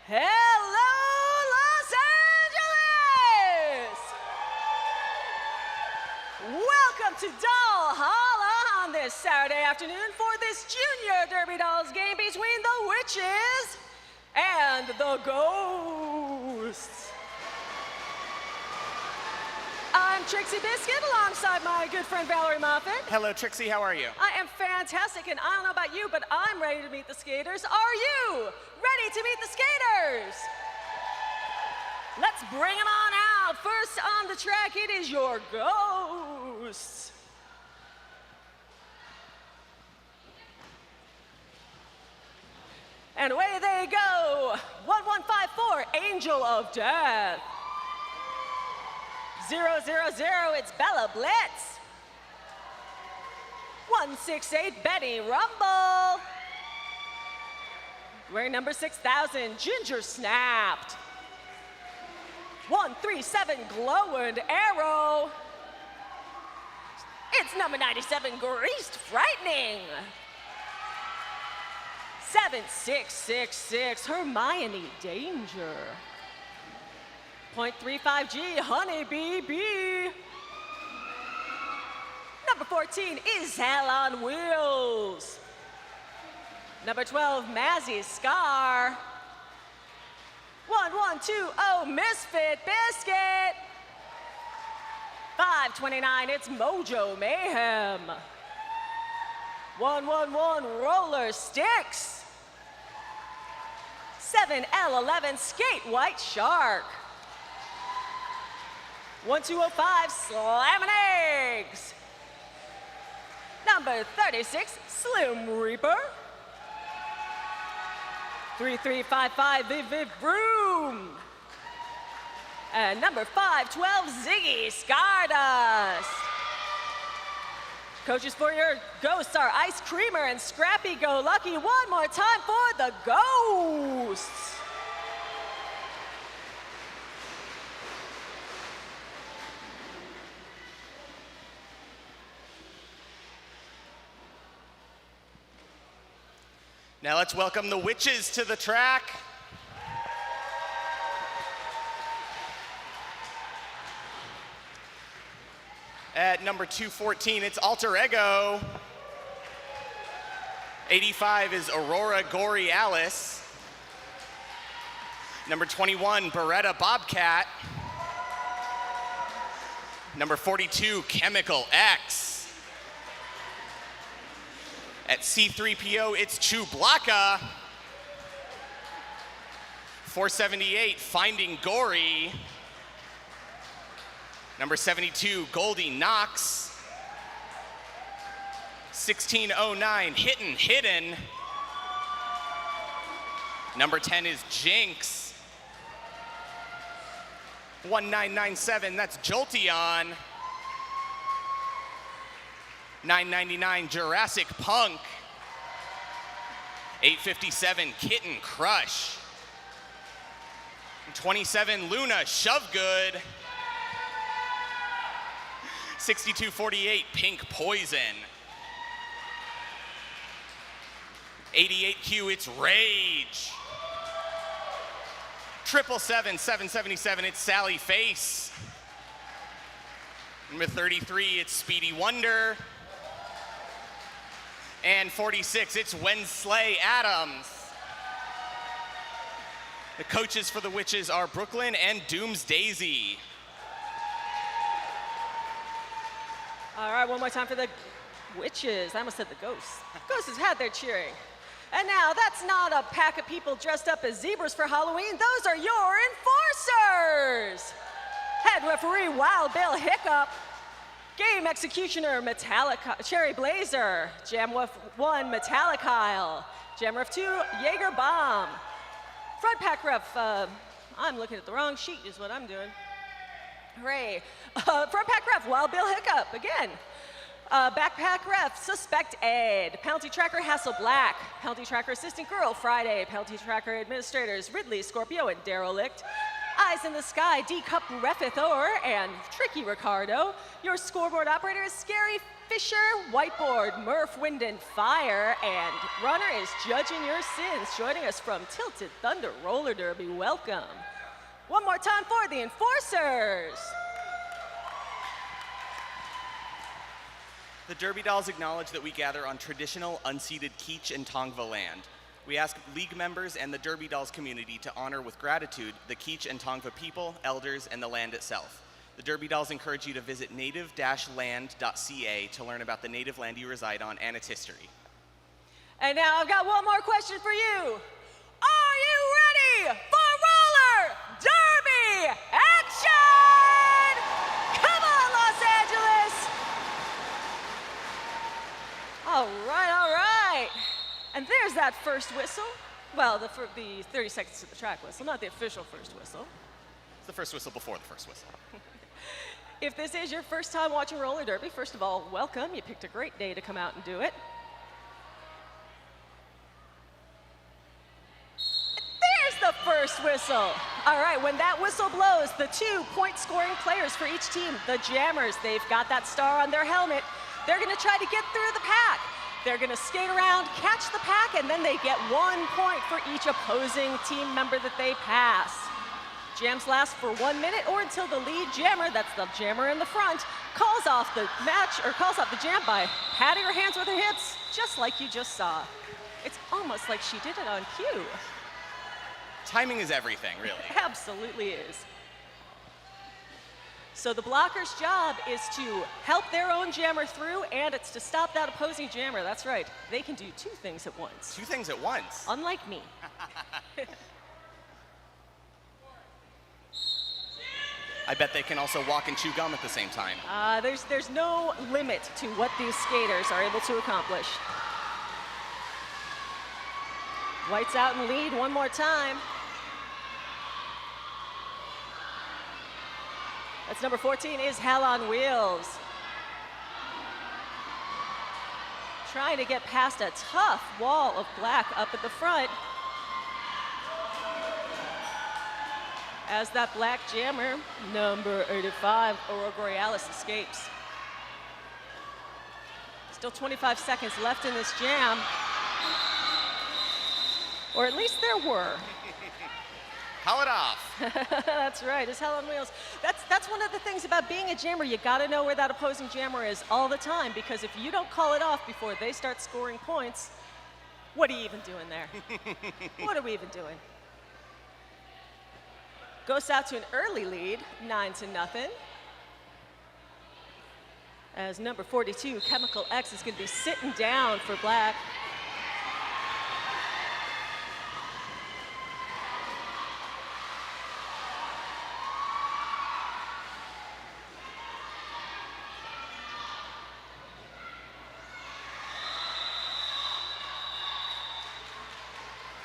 Hello, Los Angeles! Welcome to Doll Holla on this Saturday afternoon for this Junior Derby Dolls game between the Witches and the Ghosts. I'm Trixie Biscuit alongside my good friend Valerie Moffat. Hello, Trixie. How are you? I am fantastic, and I don't know about you, but I'm ready to meet the skaters. Are you ready to meet the skaters? Let's bring them on out. First on the track, it is your Ghosts. And away they go. 1154, Angel of Death. 000, it's Bella Blitz. 168, Betty Rumble. Wearing number 6,000, Ginger Snapped. 137, Glowing Arrow. It's number 97, Greased Frightening. 7666, Hermione Danger. 0.35G, Honeybee Bee. Number 14 is Hell on Wheels. Number 12, Mazzy Scar. 1120, Misfit Biscuit. 529, it's Mojo Mayhem. 111, Roller Sticks. 7L11, Skate White Shark. 1205, Slamming Eggs. Number 36, Slim Reaper. 3355, Viv Viv Vroom. And number 512, Ziggy Stardust. Coaches for your Ghosts are Ice Creamer and Scrappy Go Lucky. One more time for the Ghosts. Now let's welcome the Witches to the track. At number 214, it's Alter Ego. 85 is Aurora Gory Alice. Number 21, Beretta Bobcat. Number 42, Chemical X. At C3PO, it's Chewbacca. 478, Finding Gory. Number 72, Goldie Knox. 1609, Hidden. Number 10 is Jinx. 1997, that's Jolteon. 999, Jurassic Punk. 857, Kitten Crush. 27, Luna Shove Good. 6248, Pink Poison. 88Q, it's Rage. 777, 777, it's Sally Face. Number 33, it's Speedy Wonder. And 46, it's Wensley Adams. The coaches for the Witches are Brooklyn and Dooms Daisy. All right, one more time for the Witches. I almost said the Ghosts. Ghosts has had their cheering. And now, that's not a pack of people dressed up as zebras for Halloween. Those are your enforcers. Head referee, Wild Bill Hiccup. Game executioner, Cherry Blazer. Jamwolf 1, Metallicile. Jamref 2, Jaeger Bomb. Front pack ref, I'm looking at the wrong sheet is what I'm doing. Hooray. Front pack ref, Wild Bill Hiccup, again. Backpack ref, Suspect Ed. Penalty tracker, Hassel Black. Penalty tracker assistant girl, Friday. Penalty tracker administrators, Ridley, Scorpio, and Derelict. Eyes in the Sky, D-Cup Refithor, and Tricky Ricardo. Your scoreboard operator is Scary Fisher, Whiteboard, Murph, Wind and Fire, and Runner is Judging Your Sins, joining us from Tilted Thunder Roller Derby. Welcome. One more time for the Enforcers. The Derby Dolls acknowledge that we gather on traditional, unceded Keech and Tongva land. We ask League members and the Derby Dolls community to honor with gratitude the Keech and Tongva people, elders, and the land itself. The Derby Dolls encourage you to visit native-land.ca to learn about the native land you reside on and its history. And now I've got one more question for you. Are you ready for roller derby action? Come on, Los Angeles! All right. And there's that first whistle. Well, the 30 seconds to the track whistle, not the official first whistle. It's the first whistle before the first whistle. If this is your first time watching roller derby, first of all, welcome. You picked a great day to come out and do it. There's the first whistle. All right, when that whistle blows, the 2 point-scoring players for each team, the Jammers, they've got that star on their helmet. They're going to try to get through the pack. They're going to skate around, catch the pack, and then they get 1 point for each opposing team member that they pass. Jams last for 1 minute or until the lead jammer, that's the jammer in the front, calls off the match or calls off the jam by patting her hands with her hips, just like you just saw. It's almost like she did it on cue. Timing is everything, really. It absolutely is. So the blocker's job is to help their own jammer through, and it's to stop that opposing jammer. That's right. They can do 2 things at once. 2 things at once. Unlike me. I bet they can also walk and chew gum at the same time. There's no limit to what these skaters are able to accomplish. White's out in lead one more time. That's number 14 is Hell on Wheels. Trying to get past a tough wall of black up at the front. As that black jammer, number 85, Aurora Borealis, escapes. Still 25 seconds left in this jam. Or at least there were. Call it off. That's right, it's Hell on Wheels. That's one of the things about being a jammer. You gotta know where that opposing jammer is all the time, because if you don't call it off before they start scoring points, what are you even doing there? What are we even doing? Goes out to an early lead, 9-0. As number 42, Chemical X, is gonna be sitting down for black.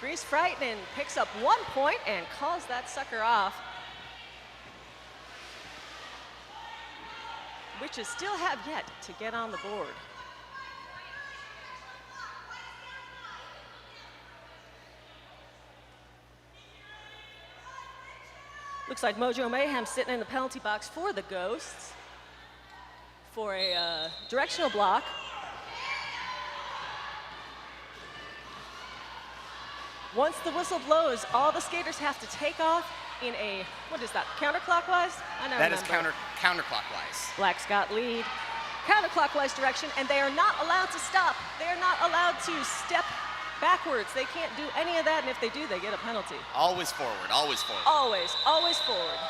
Grease Frightening picks up 1 point and calls that sucker off. Witches still have yet to get on the board. Looks like Mojo Mayhem sitting in the penalty box for the Ghosts for a directional block. Once the whistle blows, all the skaters have to take off in a, what is that, counterclockwise? I don't That remember. is counterclockwise. Black's got lead. Counterclockwise direction, and they are not allowed to stop. They are not allowed to step backwards. They can't do any of that, and if they do, they get a penalty. Always forward, always forward. Always, always forward.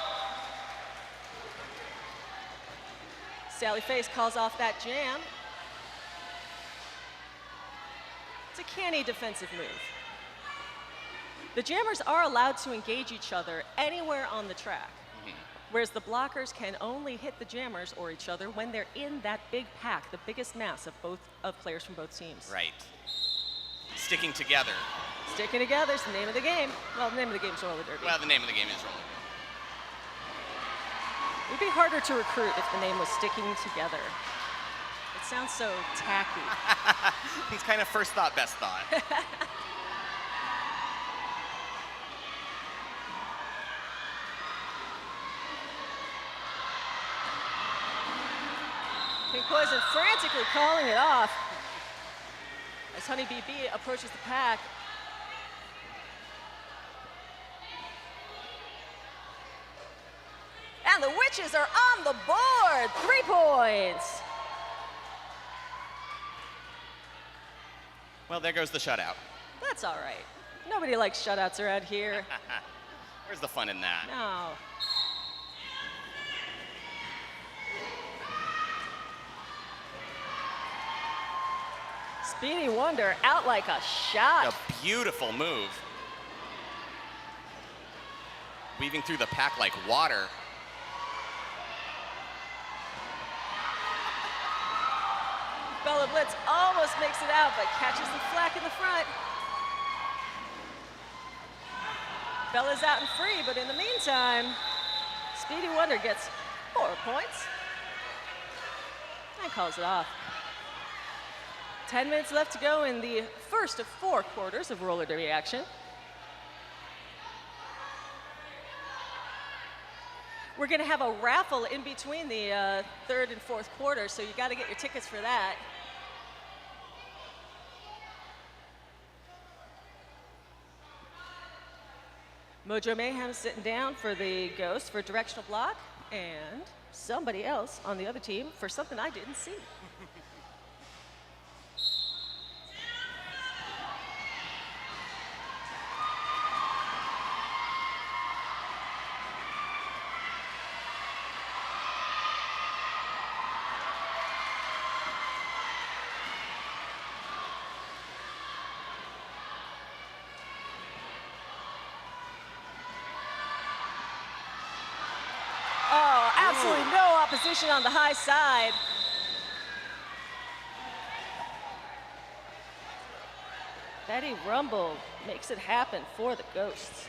Sally Face calls off that jam. It's a canny defensive move. The jammers are allowed to engage each other anywhere on the track, whereas the blockers can only hit the jammers or each other when they're in that big pack, the biggest mass of players from both teams. Right. Sticking together. Sticking together is the name of the game. Well, the name of the game is roller derby. Well, the name of the game is roller. It would be harder to recruit if the name was Sticking Together. It sounds so tacky. It's kind of first thought, best thought. King Poison frantically calling it off as Honeybee B approaches the pack. And the Witches are on the board, 3 points. Well, there goes the shutout. That's all right. Nobody likes shutouts around here. Where's the fun in that? No. Speedy Wonder out like a shot. A beautiful move. Weaving through the pack like water. Bella Blitz almost makes it out, but catches the flack in the front. Bella's out and free, but in the meantime, Speedy Wonder gets 4 points and calls it off. 10 minutes left to go in the first of 4 quarters of roller derby action. We're going to have a raffle in between the third and fourth quarter, so you got to get your tickets for that. Mojo Mayhem sitting down for the Ghost for directional block, and somebody else on the other team for something I didn't see. Oh, absolutely no opposition on the high side. Betty Rumble makes it happen for the Ghosts.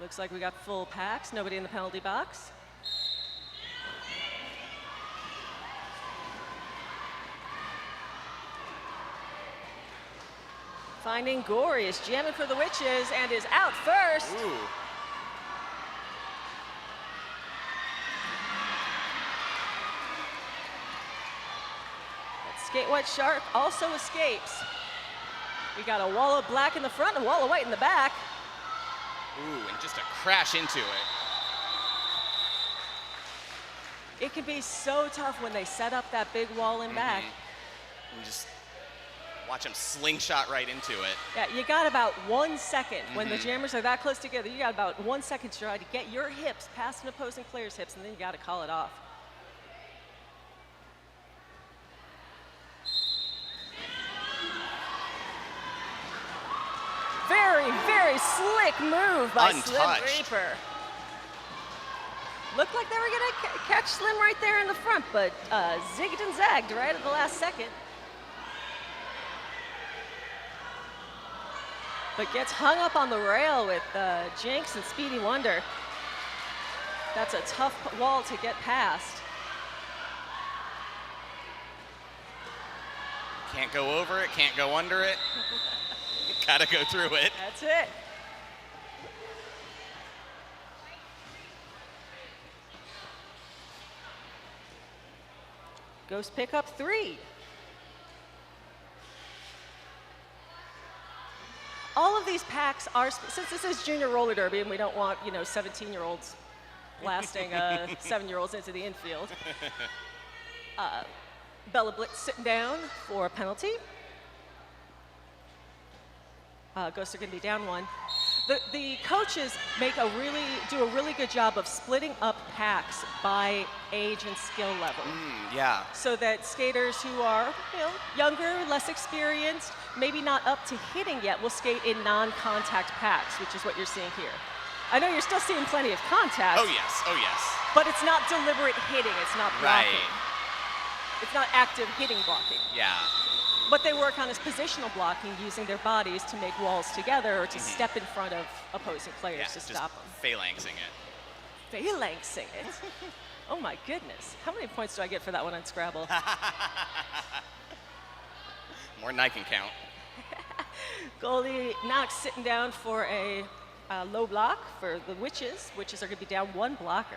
Looks like we got full packs, nobody in the penalty box. Finding Gory is jamming for the Witches and is out first. Ooh. That Skate White Shark also escapes. We got a wall of black in the front and a wall of white in the back. Ooh, and just a crash into it. It can be so tough when they set up that big wall in back. And just watch them slingshot right into it. Yeah, you got about 1 second. When the jammers are that close together, you got about 1 second to try to get your hips past an opposing player's hips, and then you got to call it off. Very, very slick move by Slim Untouched. Reaper. Looked like they were going to catch Slim right there in the front, but zigged and zagged right at the last second. But gets hung up on the rail with Jinx and Speedy Wonder. That's a tough wall to get past. Can't go over it, can't go under it. Gotta go through it. That's it. Ghost pick up 3. All of these packs are, since this is junior roller derby and we don't want, 17-year-olds blasting 7-year-olds into the infield. Bella Blitz sitting down for a penalty. Ghosts are going to be down 1. The coaches do a really good job of splitting up packs by age and skill level. Yeah. So that skaters who are younger, less experienced, maybe not up to hitting yet, will skate in non-contact packs, which is what you're seeing here. I know you're still seeing plenty of contact. Oh yes, oh yes. But it's not deliberate hitting, it's not blocking. Right. It's not active hitting blocking. Yeah. But they work on this positional blocking using their bodies to make walls together or to step in front of opposing players Yeah, to just stop them. phalanxing it. Phalanxing it. Oh my goodness. How many points do I get for that one on Scrabble? More than I can count. Goldie Knox sitting down for a low block for the Witches. Witches are going to be down one blocker.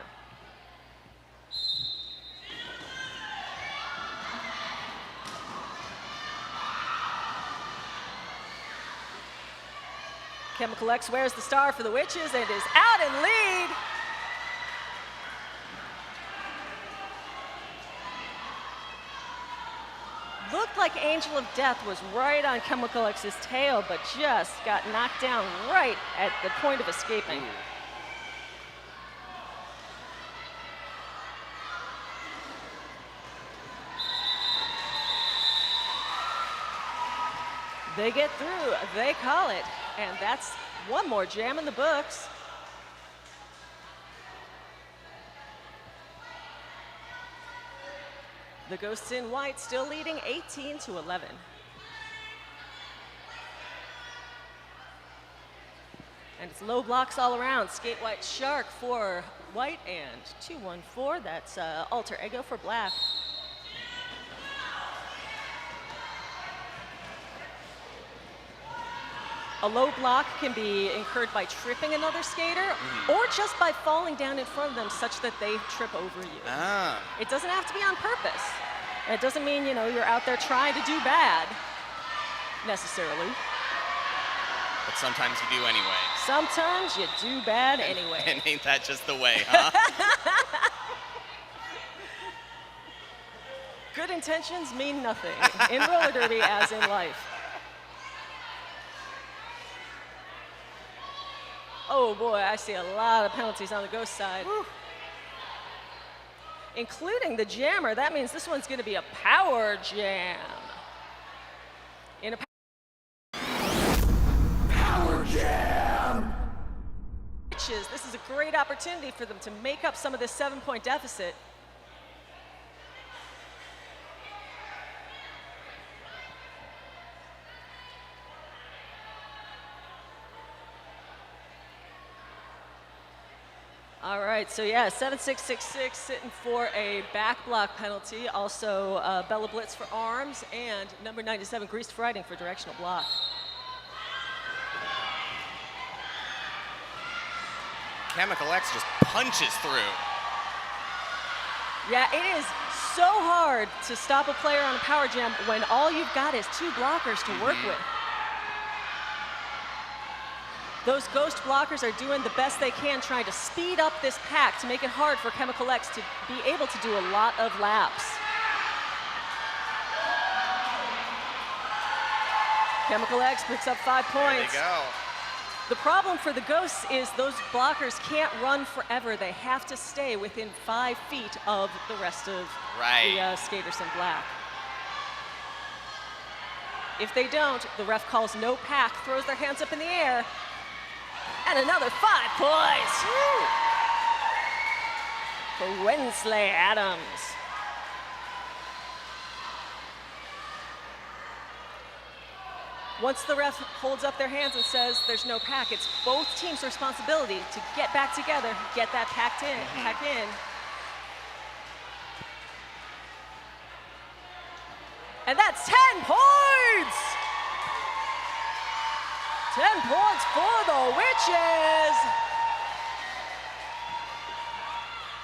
Chemical X wears the star for the Witches and is out in lead. Looked like Angel of Death was right on Chemical X's tail, but just got knocked down right at the point of escaping. They get through, they call it, and that's one more jam in the books. The Ghosts in white still leading 18-11. And it's low blocks all around. Skate White Shark for white and 2-1-4. That's Alter Ego for black. A low block can be incurred by tripping another skater or just by falling down in front of them such that they trip over you. Ah. It doesn't have to be on purpose. It doesn't mean, you're out there trying to do bad, necessarily. But sometimes you do anyway. Sometimes you do bad anyway. And ain't that just the way, huh? Good intentions mean nothing in roller derby as in life. Oh boy, I see a lot of penalties on the Ghost side. Woo. Including the jammer. That means this one's going to be a power jam. In a Power jam! This is a great opportunity for them to make up some of this 7-point deficit. All right, so yeah, 7-6-6-6 sitting for a back block penalty. Also Bella Blitz for arms and number 97 Greased Frighting for directional block. Chemical X just punches through. Yeah, it is so hard to stop a player on a power jam when all you've got is 2 blockers to work with. Those Ghost blockers are doing the best they can trying to speed up this pack to make it hard for Chemical X to be able to do a lot of laps. Chemical X picks up 5 points. There they go. The problem for the Ghosts is those blockers can't run forever. They have to stay within 5 feet of the rest of the skaters in black. If they don't, the ref calls no pack, throws their hands up in the air, and another 5 points for Wensley Adams. Once the ref holds up their hands and says there's no pack, it's both teams' responsibility to get back together, get that pack in. And that's 10 points! 10 points for the Witches!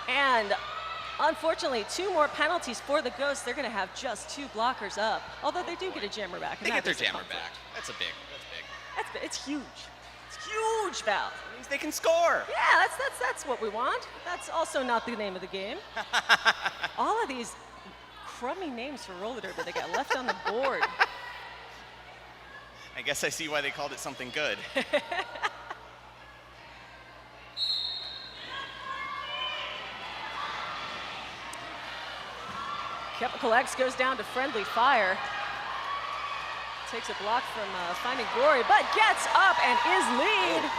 And unfortunately, 2 more penalties for the Ghosts. They're going to have just 2 blockers up, although they do get a jammer back. They get their jammer back. That's big. It's huge. It's huge, Val. It means they can score. Yeah, that's what we want. That's also not the name of the game. All of these crummy names for roller derby that got left on the board. I guess I see why they called it something good. Chemical X goes down to friendly fire. Takes a block from Finding Glory, but gets up and is lead. Oh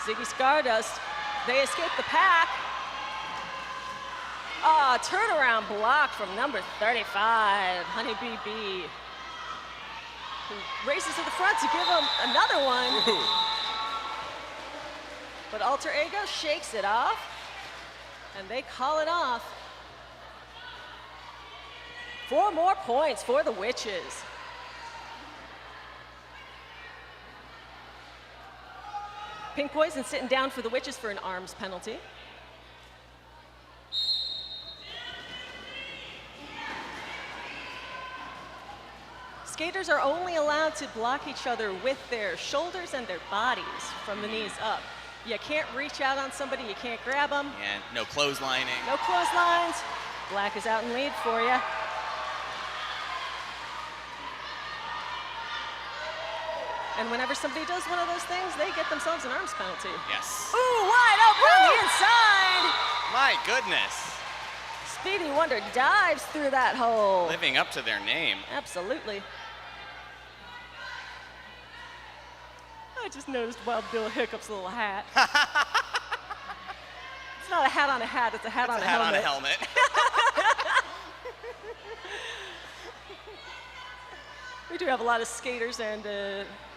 boy. Ziggy Stardust, they escape the pack. Turnaround block from number 35, Honeybee B, who races to the front to give him another one. Ooh. But Alter Ego shakes it off. And they call it off. 4 more points for the Witches. Pink Poison sitting down for the Witches for an arms penalty. Skaters are only allowed to block each other with their shoulders and their bodies from the knees up. You can't reach out on somebody, you can't grab them. And no clotheslining. No clotheslines. Black is out in lead for you. And whenever somebody does one of those things, they get themselves an arms penalty. Yes. Ooh, wide open on the inside. My goodness. Speedy Wonder dives through that hole. Living up to their name. Absolutely. I just noticed Wild Bill Hiccup's little hat. It's not a hat on a hat, it's a hat on a Hat helmet. on a helmet. We do have a lot of skaters and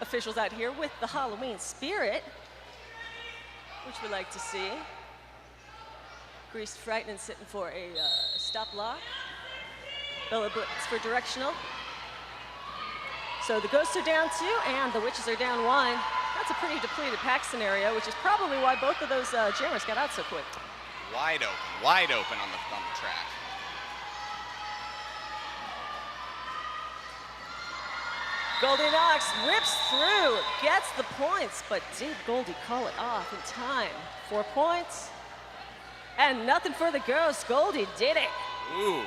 officials out here with the Halloween spirit, which we like to see. Greased Frightening sitting for a stop lock. Bella Blitz for directional. So the Ghosts are down 2 and the Witches are down 1. That's a pretty depleted pack scenario, which is probably why both of those jammers got out so quick. Wide open on the track. Goldie Knox rips through, gets the points, but did Goldie call it off in time? 4 points. And nothing for the Ghosts. Goldie did it. Ooh.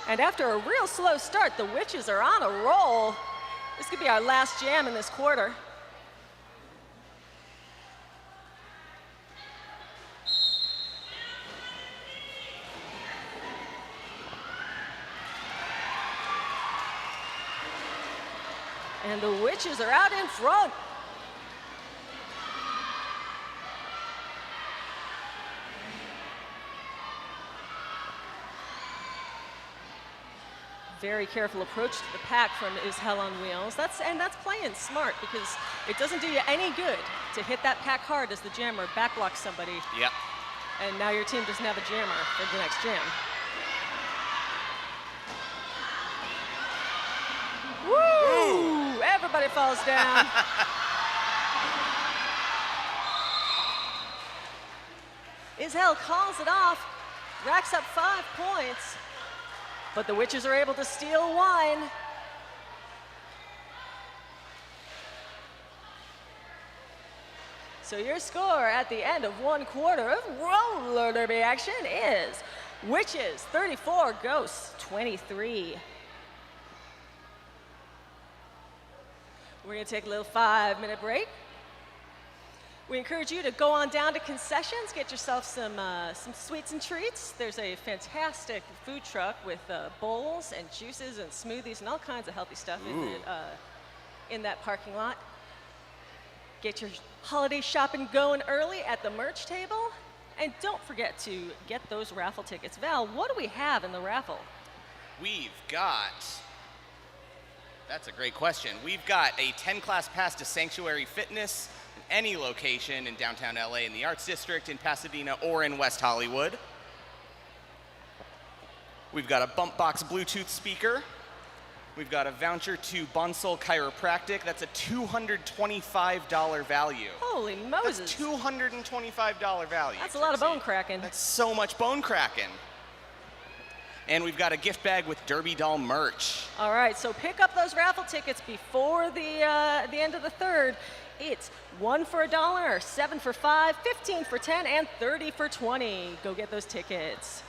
And after a real slow start, the Witches are on a roll. This could be our last jam in this quarter. And the Witches are out in front. Very careful approach to the pack from Is Hell on Wheels. That's playing smart because it doesn't do you any good to hit that pack hard as the jammer backblocks somebody. Yep. And now your team doesn't have a jammer for the next jam. Woo! Everybody falls down. Is Hell calls it off, racks up 5 points. But the Witches are able to steal 1. So your score at the end of 1 quarter of roller derby action is Witches 34, Ghosts 23. We're gonna take a little 5-minute break. We encourage you to go on down to concessions, get yourself some sweets and treats. There's a fantastic food truck with bowls and juices and smoothies and all kinds of healthy stuff in that parking lot. Get your holiday shopping going early at the merch table. And don't forget to get those raffle tickets. Val, what do we have in the raffle? We've got, that's a great question. We've got a 10-class pass to Sanctuary Fitness, any location in downtown LA, in the Arts District, in Pasadena, or in West Hollywood. We've got a bump box Bluetooth speaker. We've got a voucher to Bonsol Chiropractic. That's a $225 value. Holy Moses. That's $225 value. That's a lot of bone cracking. That's so much bone cracking. And we've got a gift bag with Derby Doll merch. All right, so pick up those raffle tickets before the end of the third. It's 1 for $1, 7 for $5, 15 for $10, and 30 for $20. Go get those tickets.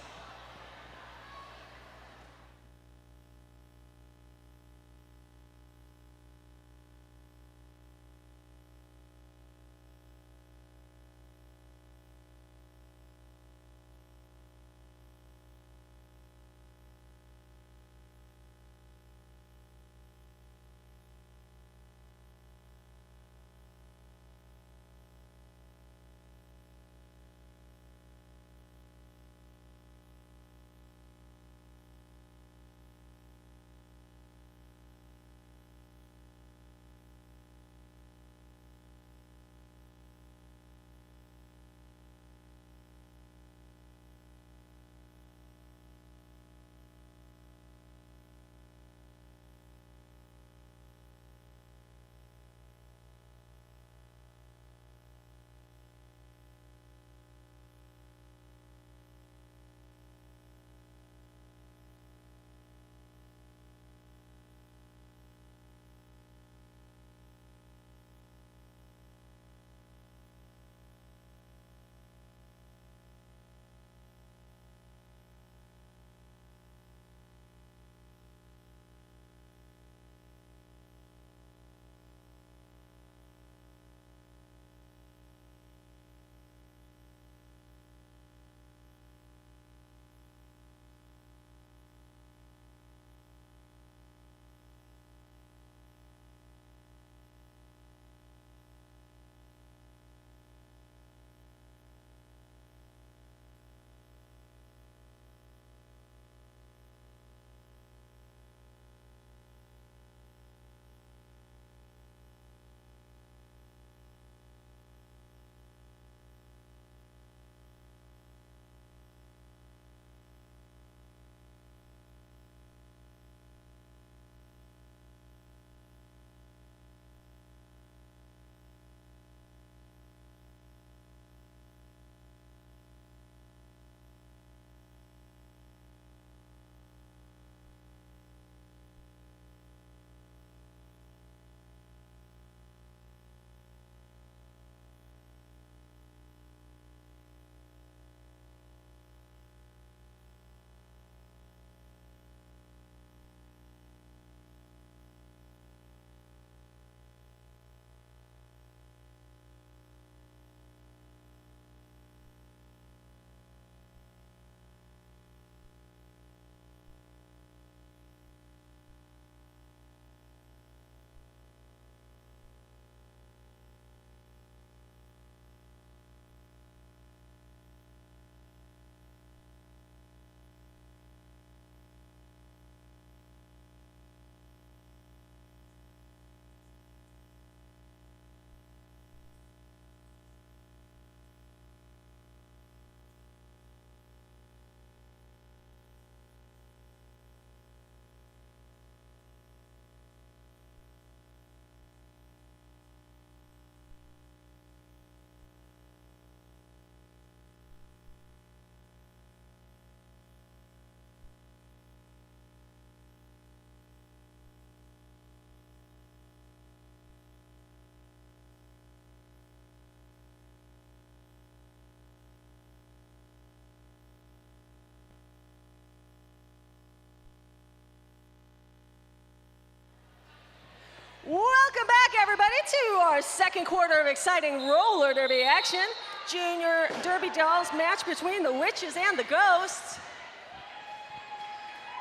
Welcome back, everybody, to our second quarter of exciting roller derby action. Junior Derby Dolls match between the Witches and the Ghosts.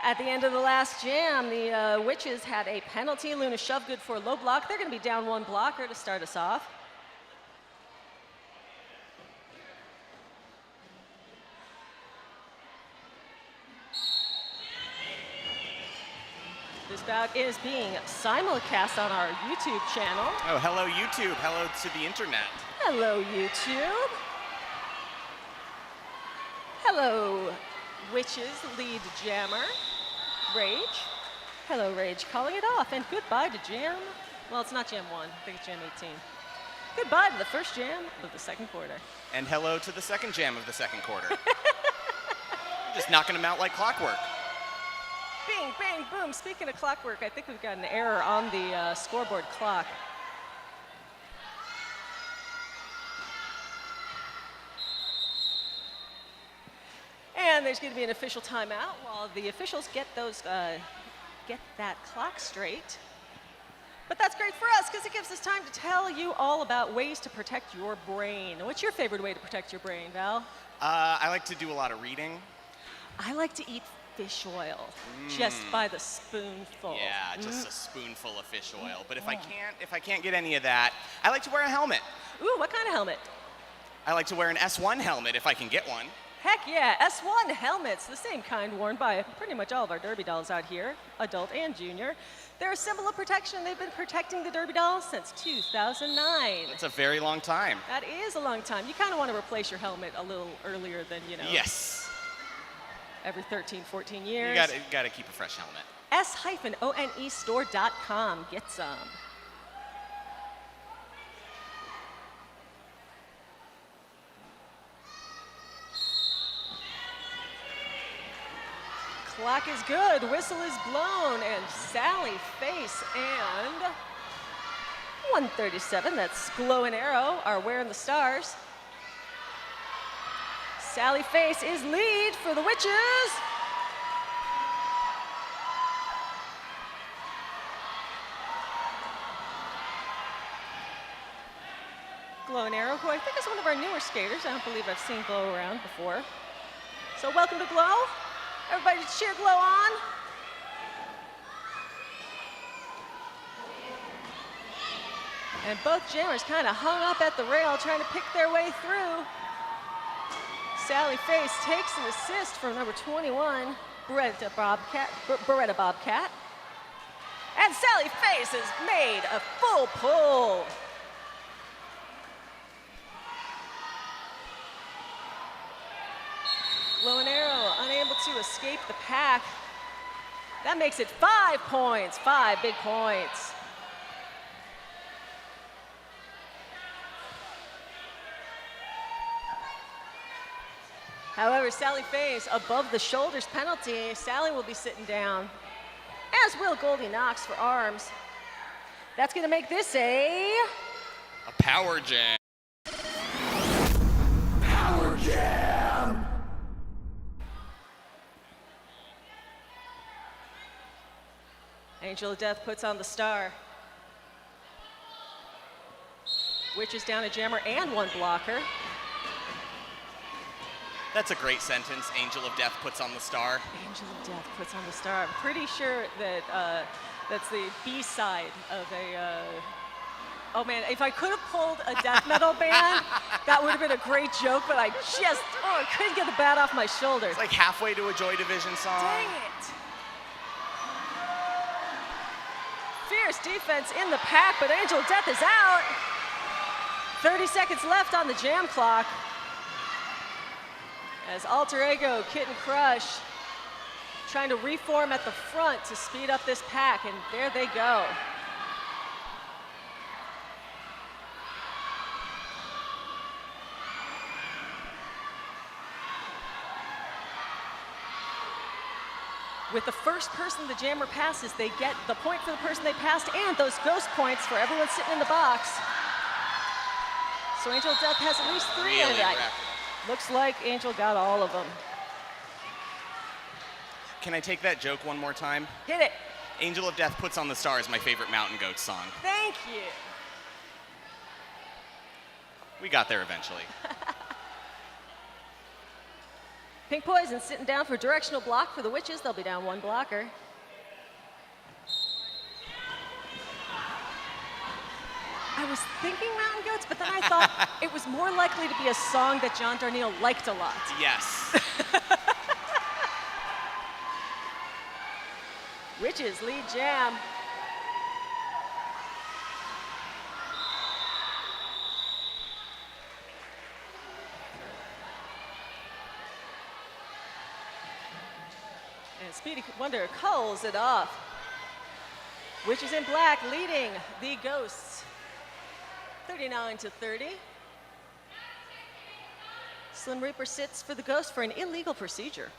At the end of the last jam, the Witches had a penalty. Luna shoved good for a low block. They're going to be down one blocker to start us off. This bout is being simulcast on our YouTube channel. Oh, hello, YouTube. Hello to the internet. Hello, YouTube. Hello, Witches lead jammer, Rage. Hello, Rage, calling it off. And goodbye to jam. Well, it's not jam 1. I think it's jam 18. Goodbye to the first jam of the second quarter. And hello to the second jam of the second quarter. Just knocking them out like clockwork. Bing, bang, boom. Speaking of clockwork, I think we've got an error on the scoreboard clock. And there's going to be an official timeout while the officials get that clock straight. But that's great for us because it gives us time to tell you all about ways to protect your brain. What's your favorite way to protect your brain, Val? I like to do a lot of reading. I like to eat fish oil, just by the spoonful. Yeah, just a spoonful of fish oil. But if I can't get any of that, I like to wear a helmet. Ooh, what kind of helmet? I like to wear an S1 helmet if I can get one. Heck yeah, S1 helmets, the same kind worn by pretty much all of our Derby dolls out here, adult and junior. They're a symbol of protection. They've been protecting the Derby dolls since 2009. That's a very long time. That is a long time. You kind of want to replace your helmet a little earlier than, Yes. every 13, 14 years. You gotta keep a fresh helmet. s-onestore.com. Get some. Clock is good, whistle is blown, and Sally Face and 137, that's Glow and Arrow, are wearing the stars. Sally Face is lead for the Witches. Glow and Arrow, who I think is one of our newer skaters. I don't believe I've seen Glow around before. So welcome to Glow. Everybody cheer Glow on. And both jammers kind of hung up at the rail trying to pick their way through. Sally Face takes an assist from number 21, Beretta Bobcat. And Sally Face has made a full pull. Glow and Arrow unable to escape the pack. That makes it 5 points, 5 big points. However, Sally Face above the shoulders penalty. Sally will be sitting down, as will Goldie Knox for arms. That's going to make this a power jam. Power jam. Angel of Death puts on the star. Witches down a jammer and one blocker. That's a great sentence. Angel of Death puts on the star. Angel of Death puts on the star. I'm pretty sure that that's the B-side of a. Oh man, if I could have pulled a death metal band, that would have been a great joke. But I couldn't get the bat off my shoulders. It's like halfway to a Joy Division song. Dang it! Fierce defense in the pack, but Angel of Death is out. 30 seconds left on the jam clock. As Alter Ego, Kitten Crush, trying to reform at the front to speed up this pack, and there they go. With the first person the jammer passes, they get the point for the person they passed and those ghost points for everyone sitting in the box. So Angel of Death has at least 3, Really and rapid. looks like Angel got all of them. Can I take that joke one more time? Hit it. Angel of Death Puts on the Star is my favorite Mountain Goats song. Thank you. We got there eventually. Pink Poison sitting down for directional block for the Witches. They'll be down one blocker. I was thinking Mountain Goats, but then I thought it was more likely to be a song that John Darnielle liked a lot. Yes. Witches lead jam. And Speedy Wonder culls it off. Witches in black leading the Ghosts 39-30. Slim Reaper sits for the Ghost for an illegal procedure.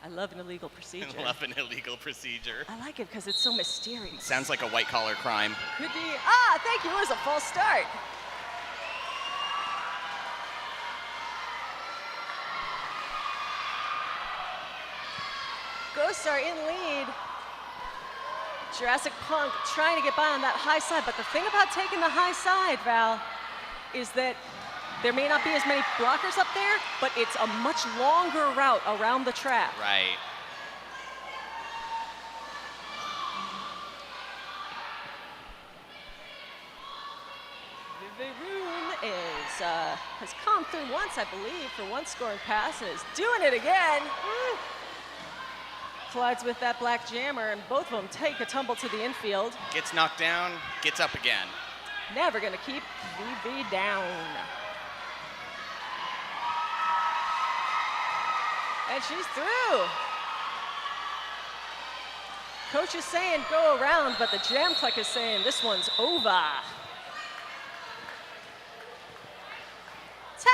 I love an illegal procedure. I love an illegal procedure. I like it because it's so mysterious. Sounds like a white-collar crime. Could be. Thank you. It was a false start. Ghosts are in lead. Jurassic Punk trying to get by on that high side, but the thing about taking the high side, Val, is that there may not be as many blockers up there, but it's a much longer route around the track. Right. Viviroon has come through once, I believe, for one scoring pass, and is doing it again. Woo. Collides with that black jammer, and both of them take a tumble to the infield. Gets knocked down, gets up again. Never gonna keep VV down. And she's through. Coach is saying go around, but the jam click is saying this one's over.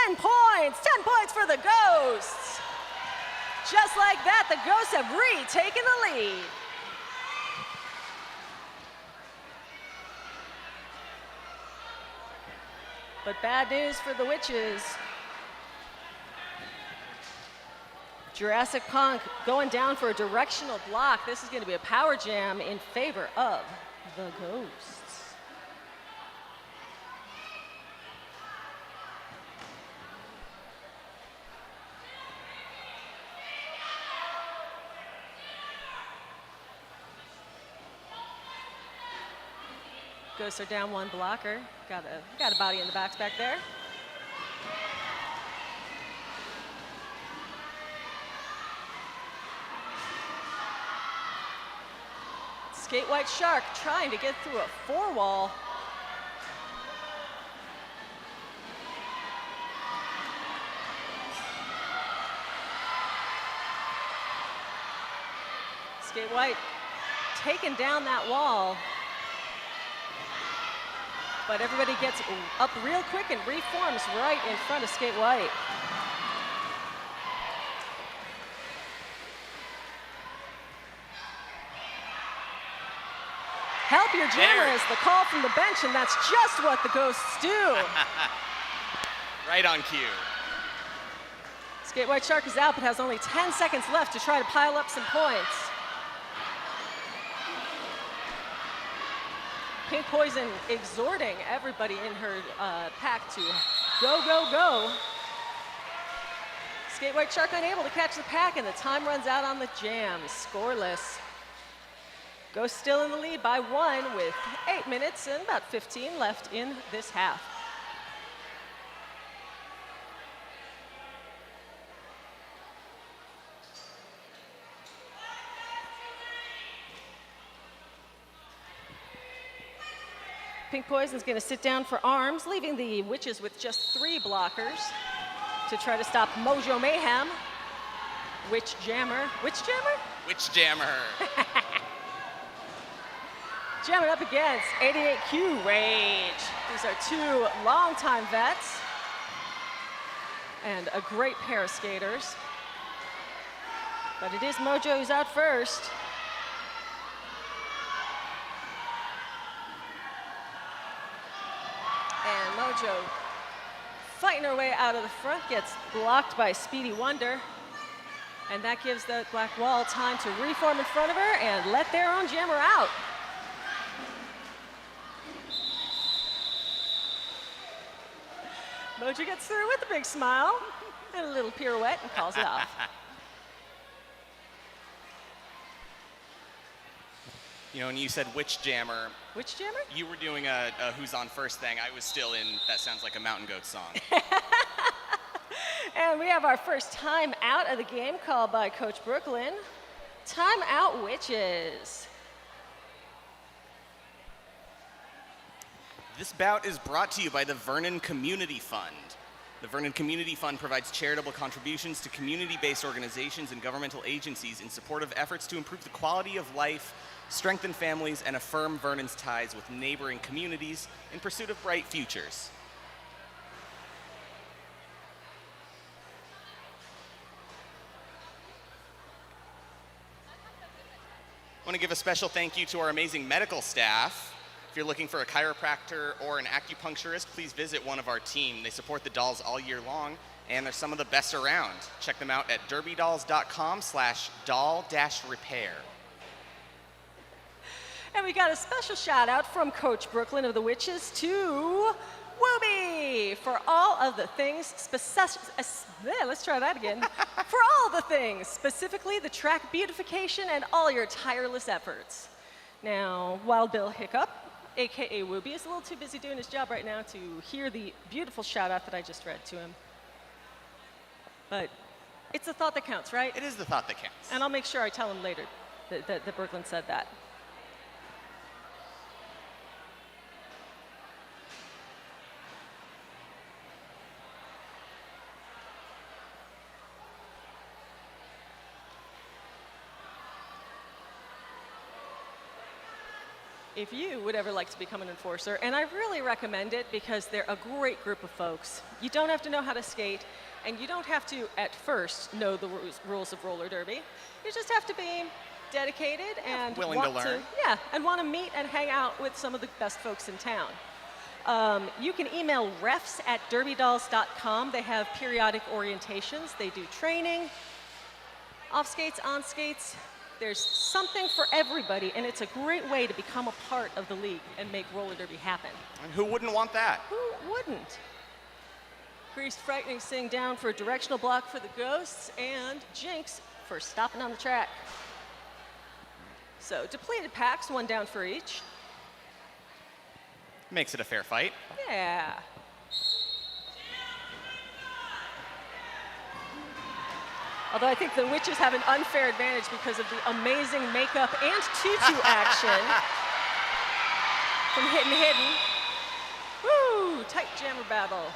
10 points, 10 points for the Ghosts. Just like that, the Ghosts have retaken the lead. But bad news for the Witches. Jurassic Punk going down for a directional block. This is going to be a power jam in favor of the Ghosts. Ghosts are down one blocker. Got a body in the backs back there. Skate White Shark trying to get through a four wall. Skate White taking down that wall. But everybody gets up real quick and reforms right in front of Skate White. Help your jammer is the call from the bench, and that's just what the Ghosts do. Right on cue. Skate White Shark is out, but has only 10 seconds left to try to pile up some points. Pink Poison exhorting everybody in her pack to go, go, go. Skate White Shark unable to catch the pack, and the time runs out on the jam. Scoreless. Ghosts still in the lead by one with 8 minutes and about 15 left in this half. Pink Poison's going to sit down for arms, leaving the Witches with just 3 blockers to try to stop Mojo Mayhem. Witch Jammer. Witch Jammer? Witch Jammer. Jamming up against 88Q Rage. These are 2 longtime vets and a great pair of skaters. But it is Mojo who's out first. And Mojo fighting her way out of the front, gets blocked by Speedy Wonder. And that gives the black wall time to reform in front of her and let their own jammer out. Mojo gets through with a big smile and a little pirouette and calls it off. You know, when you said which jammer, Which jammer? you were doing a who's on first thing. I was still in that sounds like a Mountain Goat song. And we have our first time out of the game called by Coach Brooklyn. Time out witches. This bout is brought to you by the Vernon Community Fund. The Vernon Community Fund provides charitable contributions to community-based organizations and governmental agencies in support of efforts to improve the quality of life, strengthen families, and affirm Vernon's ties with neighboring communities in pursuit of bright futures. I want to give a special thank you to our amazing medical staff. If you're looking for a chiropractor or an acupuncturist, please visit one of our team. They support the dolls all year long, and they're some of the best around. Check them out at derbydolls.com/doll-repair. And we got a special shout out from Coach Brooklyn of the Witches to Wooby for all of the things, let's try that again. For all the things, specifically the track beautification and all your tireless efforts. Now, Wild Bill Hiccup, AKA Wooby, is a little too busy doing his job right now to hear the beautiful shout out that I just read to him. But it's the thought that counts, right? It is the thought that counts. And I'll make sure I tell him later that Brooklyn said that. If you would ever like to become an enforcer, and I really recommend it because they're a great group of folks. You don't have to know how to skate, and you don't have to, at first, know the rules of roller derby. You just have to be dedicated and willing to learn. Want to meet and hang out with some of the best folks in town. You can email refs@derbydolls.com. They have periodic orientations. They do training, off skates, on skates. There's something for everybody, and it's a great way to become a part of the league and make roller derby happen. And who wouldn't want that? Who wouldn't? Greased Frightening sitting down for a directional block for the Ghosts, and Jinx for stopping on the track. So depleted packs, one down for each. Makes it a fair fight. Yeah. Although I think the Witches have an unfair advantage because of the amazing makeup and tutu action from Hidden. Woo! Tight jammer battle.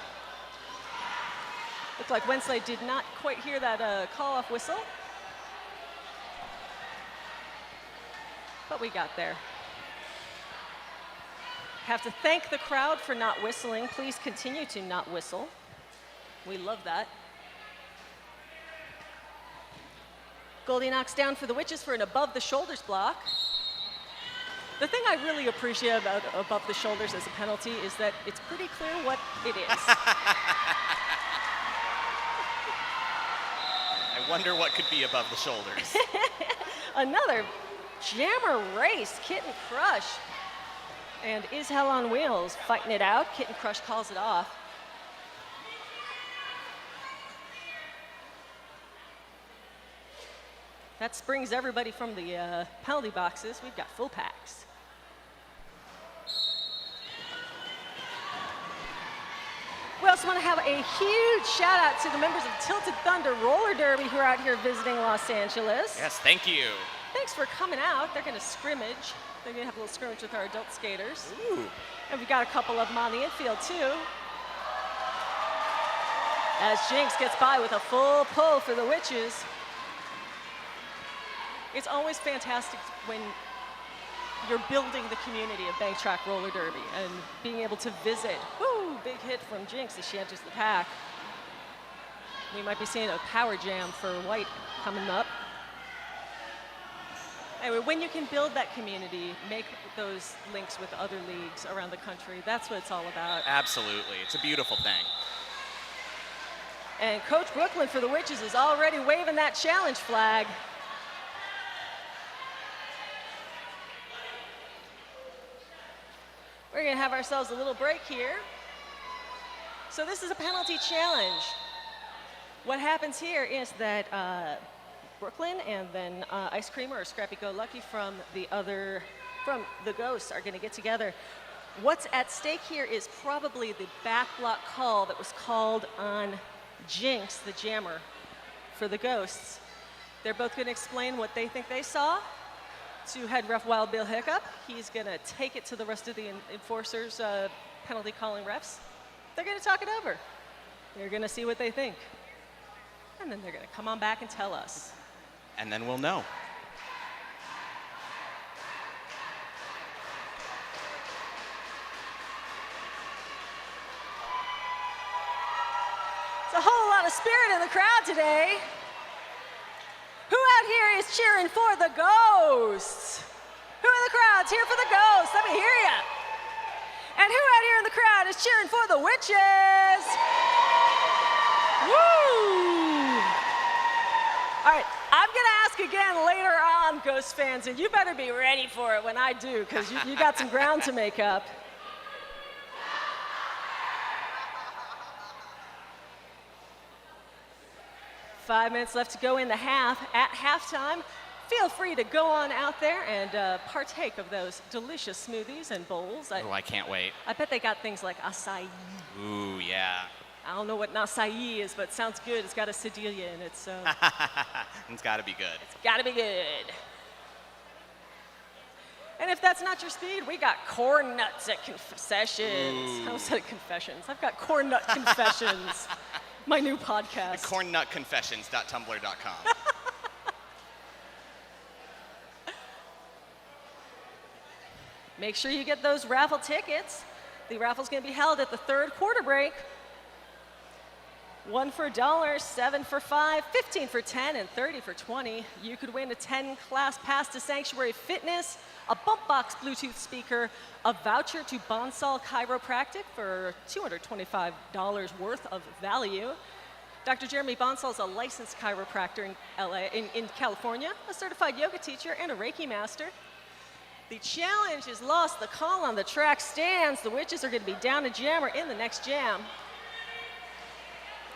Looked like Wensley did not quite hear that call-off whistle. But we got there. Have to thank the crowd for not whistling. Please continue to not whistle. We love that. Goldie knocks down for the Witches for an above the shoulders block. The thing I really appreciate about above the shoulders as a penalty is that it's pretty clear what it is. I wonder what could be above the shoulders. Another jammer race, Kitten Crush. And Is Hell on Wheels fighting it out. Kitten Crush calls it off. That springs everybody from the penalty boxes. We've got full packs. We also want to have a huge shout out to the members of Tilted Thunder Roller Derby who are out here visiting Los Angeles. Yes, thank you. Thanks for coming out. They're going to scrimmage. They're going to have a little scrimmage with our adult skaters. Ooh. And we've got a couple of them on the infield too. As Jinx gets by with a full pull for the Witches. It's always fantastic when you're building the community of Bank Track Roller Derby and being able to visit. Woo, big hit from Jinx as she enters the pack. We might be seeing a power jam for White coming up. Anyway, when you can build that community, make those links with other leagues around the country, that's what it's all about. Absolutely. It's a beautiful thing. And Coach Brooklyn for the Witches is already waving that challenge flag. We're gonna have ourselves a little break here. So this is a penalty challenge. What happens here is that Brooklyn and then Ice Creamer or Scrappy Go Lucky from the Ghosts are gonna get together. What's at stake here is probably the back block call that was called on Jinx, the jammer, for the Ghosts. They're both gonna explain what they think they saw to head ref Wild Bill Hiccup. He's gonna take it to the rest of the enforcers, penalty calling refs. They're gonna talk it over. They're gonna see what they think. And then they're gonna come on back and tell us. And then we'll know. It's a whole lot of spirit in the crowd today. Who out here is cheering for the Ghosts? Who in the crowd's here for the Ghosts? Let me hear ya. And who out here in the crowd is cheering for the Witches? Woo! All right, I'm gonna ask again later on, Ghost fans, and you better be ready for it when I do, because you got some ground to make up. Five minutes left to go in the half. At halftime, feel free to go on out there and partake of those delicious smoothies and bowls. Oh, I can't wait. I bet they got things like acai. Ooh, yeah. I don't know what an acai is, but it sounds good. It's got a Sedalia in it, so It's gotta be good. it's gotta be good. And if that's not your speed, we got corn nuts at concessions. I almost said confessions. I've got corn nut confessions. My new podcast. Cornnutconfessions.tumblr.com. Make sure you get those raffle tickets. The raffle's gonna be held at the third quarter break. 1 for $1, 7 for $5, 15 for $10, and 30 for $20. You could win a 10-class pass to Sanctuary Fitness, a bump box Bluetooth speaker, a voucher to Bonsall Chiropractic for $225 worth of value. Dr. Jeremy Bonsall is a licensed chiropractor in California, a certified yoga teacher, and a Reiki master. The challenge is lost the call on the track stands. The Witches are going to be down a jammer in the next jam.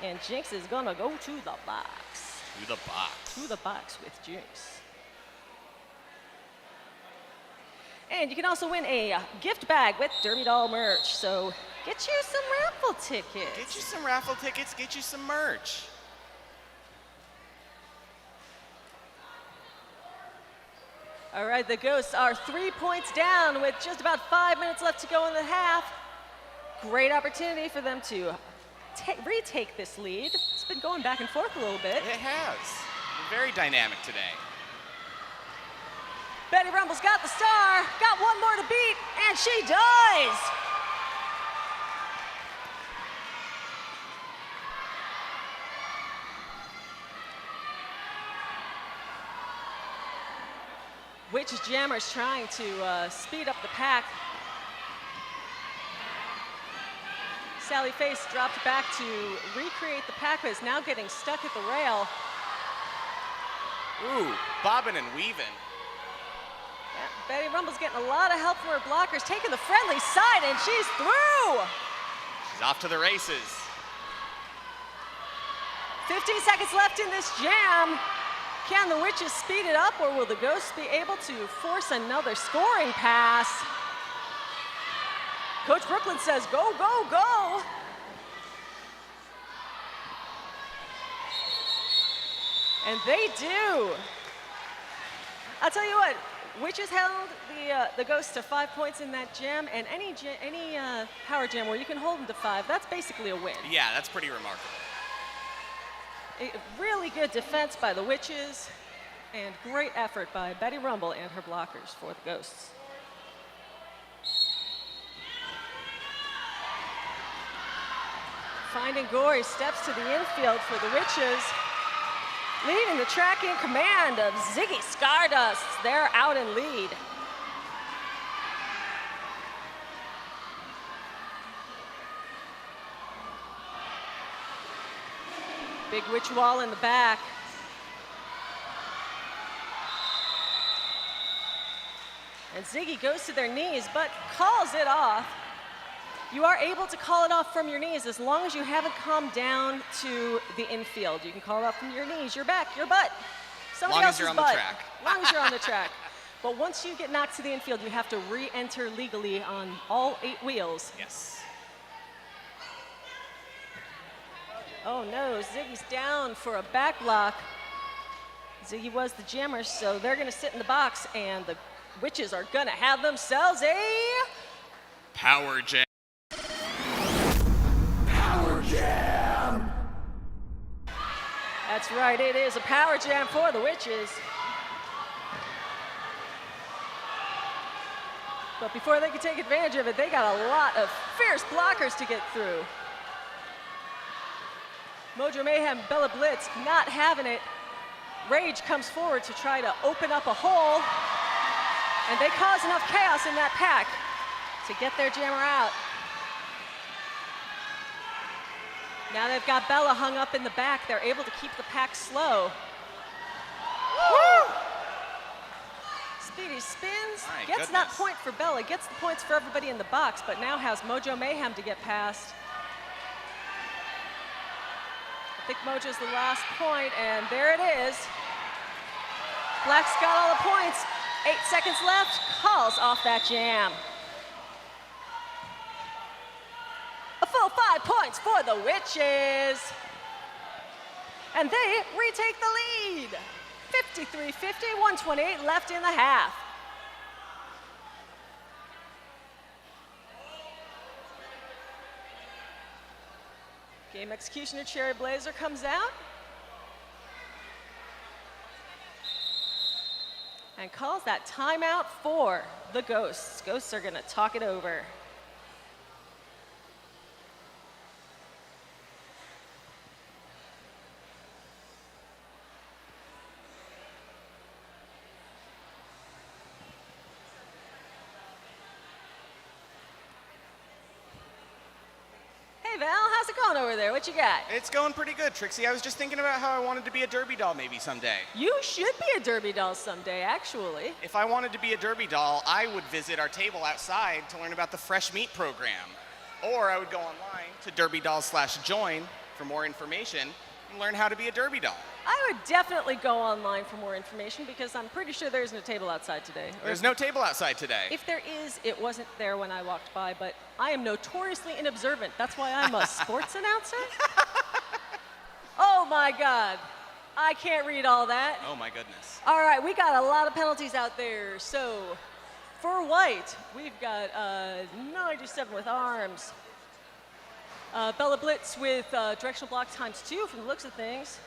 And Jinx is going to go to the box. To the box. To the box with Jinx. And you can also win a gift bag with Derby Doll merch. So get you some raffle tickets. Get you some raffle tickets, get you some merch. All right, the Ghosts are 3 points down with just about 5 minutes left to go in the half. Great opportunity for them to retake this lead. It's been going back and forth a little bit. It has. Very dynamic today. Betty Rumble's got the star, got one more to beat, and she does! Witches Jammers trying to speed up the pack. Sally Face dropped back to recreate the pack, but is now getting stuck at the rail. Ooh, bobbing and weaving. Yeah, Betty Rumble's getting a lot of help from her blockers, taking the friendly side, and she's through! She's off to the races. 15 seconds left in this jam. Can the Witches speed it up, or will the Ghosts be able to force another scoring pass? Coach Brooklyn says, go, go, go. And they do. I'll tell you what, Witches held the Ghosts to 5 points in that jam, and any power jam where you can hold them to 5, that's basically a win. Yeah, that's pretty remarkable. A really good defense by the Witches, and great effort by Betty Rumble and her blockers for the Ghosts. Finding Gory steps to the infield for the Witches. Leading the track in command of Ziggy Stardust. They're out in lead. Big witch wall in the back. And Ziggy goes to their knees, but calls it off. You are able to call it off from your knees as long as you haven't come down to the infield. You can call it off from your knees, your back, your butt. Somebody Long as else's you're on the butt. track. Long as you're on the track. But once you get knocked to the infield, you have to re-enter legally on all 8 wheels. Yes. Oh no, Ziggy's down for a back block. Ziggy was the jammer, so they're gonna sit in the box, and the witches are gonna have themselves a Power jam. Power Jam! That's right, it is a power jam for the witches. But before they can take advantage of it, they got a lot of fierce blockers to get through. Mojo Mayhem, Bella Blitz not having it. Rage comes forward to try to open up a hole, and they cause enough chaos in that pack to get their jammer out. Now they've got Bella hung up in the back. They're able to keep the pack slow. Woo! Speedy spins, My gets that goodness. point for Bella, gets the points for everybody in the box, but now has Mojo Mayhem to get past. I think Mojo's the last point, and there it is. Black's got all the points. 8 seconds left, calls off that jam. A full 5 points for the witches. And they retake the lead. 53-50, 128 left in the half. Game executioner Cherry Blazer comes out and calls that timeout for the Ghosts. Ghosts are gonna talk it over. Hey Val, how's it going over there? What you got? It's going pretty good, Trixie. I was just thinking about how I wanted to be a derby doll maybe someday. You should be a derby doll someday, actually. If I wanted to be a derby doll, I would visit our table outside to learn about the fresh meat program. Or I would go online to derbydolls.com/join for more information and learn how to be a derby doll. I would definitely go online for more information because I'm pretty sure there isn't a table outside today. Or There's no table outside today. if there is, it wasn't there when I walked by, but I am notoriously inobservant. That's why I'm a sports announcer. Oh my God, I can't read all that. Oh my goodness. All right, we got a lot of penalties out there. So for white, we've got 97 with arms. Bella Blitz with directional block ×2 from the looks of things.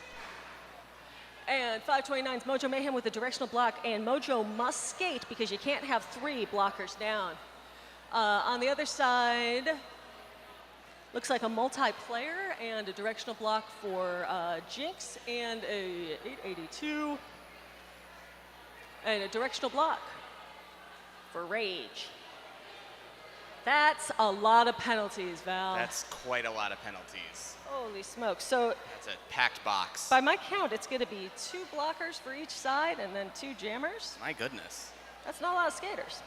And 529's Mojo Mayhem with the directional block, and Mojo must skate because you can't have 3 blockers down. On the other side, looks like a multiplayer and a directional block for Jinx and a 882 and a directional block for Rage. That's a lot of penalties, Val. That's quite a lot of penalties. Holy smokes. So That's a packed box. by my count, it's going to be 2 blockers for each side and then 2 jammers. My goodness. That's not a lot of skaters.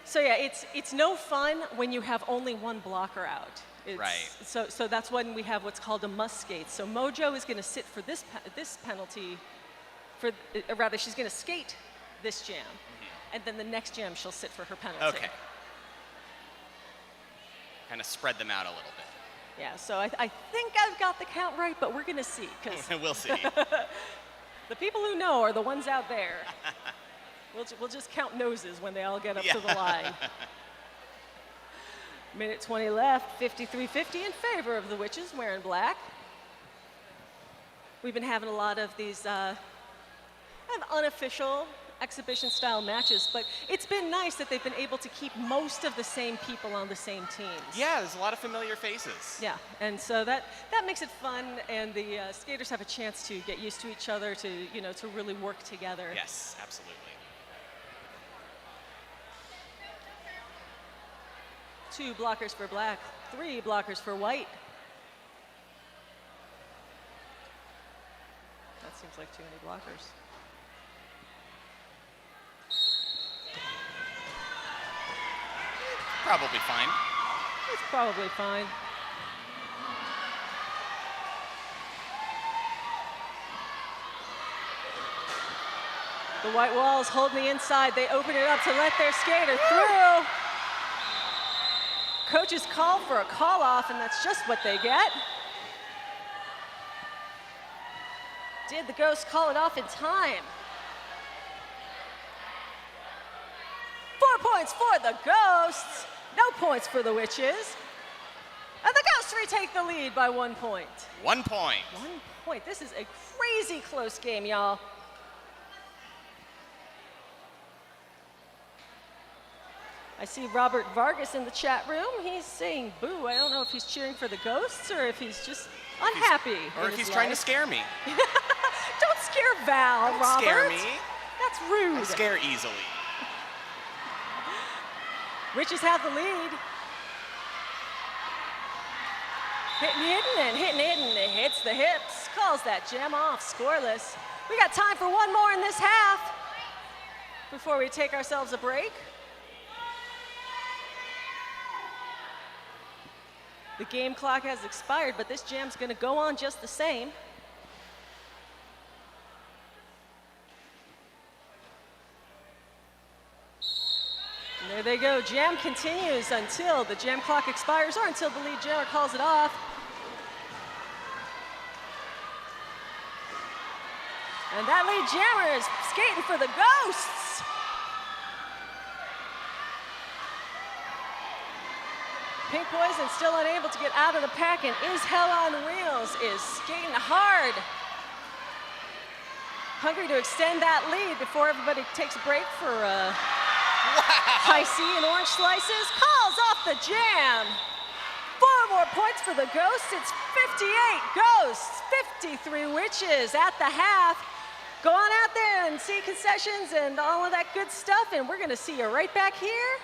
So yeah, it's no fun when you have only 1 blocker out. Right. So that's when we have what's called a must skate. So Mojo is going to sit for this penalty, rather she's going to skate this jam, and then the next jam she'll sit for her penalty. Okay. Kind of spread them out a little bit. Yeah. So I think I've got the count right, but we're going to see because We'll see. the people who know are the ones out there. We'll just count noses when they all get up to the line. Minute 20 left, 53-50 in favor of the witches wearing black. We've been having a lot of these kind of unofficial exhibition-style matches, but it's been nice that they've been able to keep most of the same people on the same teams. Yeah, there's a lot of familiar faces. Yeah, and so that makes it fun, and the skaters have a chance to get used to each other, to really work together. Yes, absolutely. 2 blockers for black, 3 blockers for white. like too many blockers. Probably fine. It's probably fine. The white wall is holding the inside. They open it up to let their skater through. Coaches call for a call off, and that's just what they get. Did the Ghosts call it off in time? 4 points for the Ghosts. No points for the Witches. And the Ghosts retake the lead by 1 point. 1 point. 1 point. This is a crazy close game, y'all. I see Robert Vargas in the chat room. He's saying boo. I don't know if he's cheering for the Ghosts or if he's just unhappy. Or if he's trying to scare me. Don't scare Val, Don't Robert. scare me. That's rude. I scare easily. Witches have the lead. Hitting it, and it hits the hips. Calls that gem off, scoreless. We got time for one more in this half before we take ourselves a break. The game clock has expired, but this jam's gonna go on just the same. And there they go. Jam continues until the jam clock expires or until the lead jammer calls it off. And that lead jammer is skating for the Ghosts. Pink Poison still unable to get out of the pack, and Is Hell on Wheels is skating hard. Hungry to extend that lead before everybody takes a break for high C and orange slices. Calls off the jam. 4 more points for the Ghosts. It's 58 Ghosts, 53 Witches at the half. Go on out there and see concessions and all of that good stuff, and we're gonna see you right back here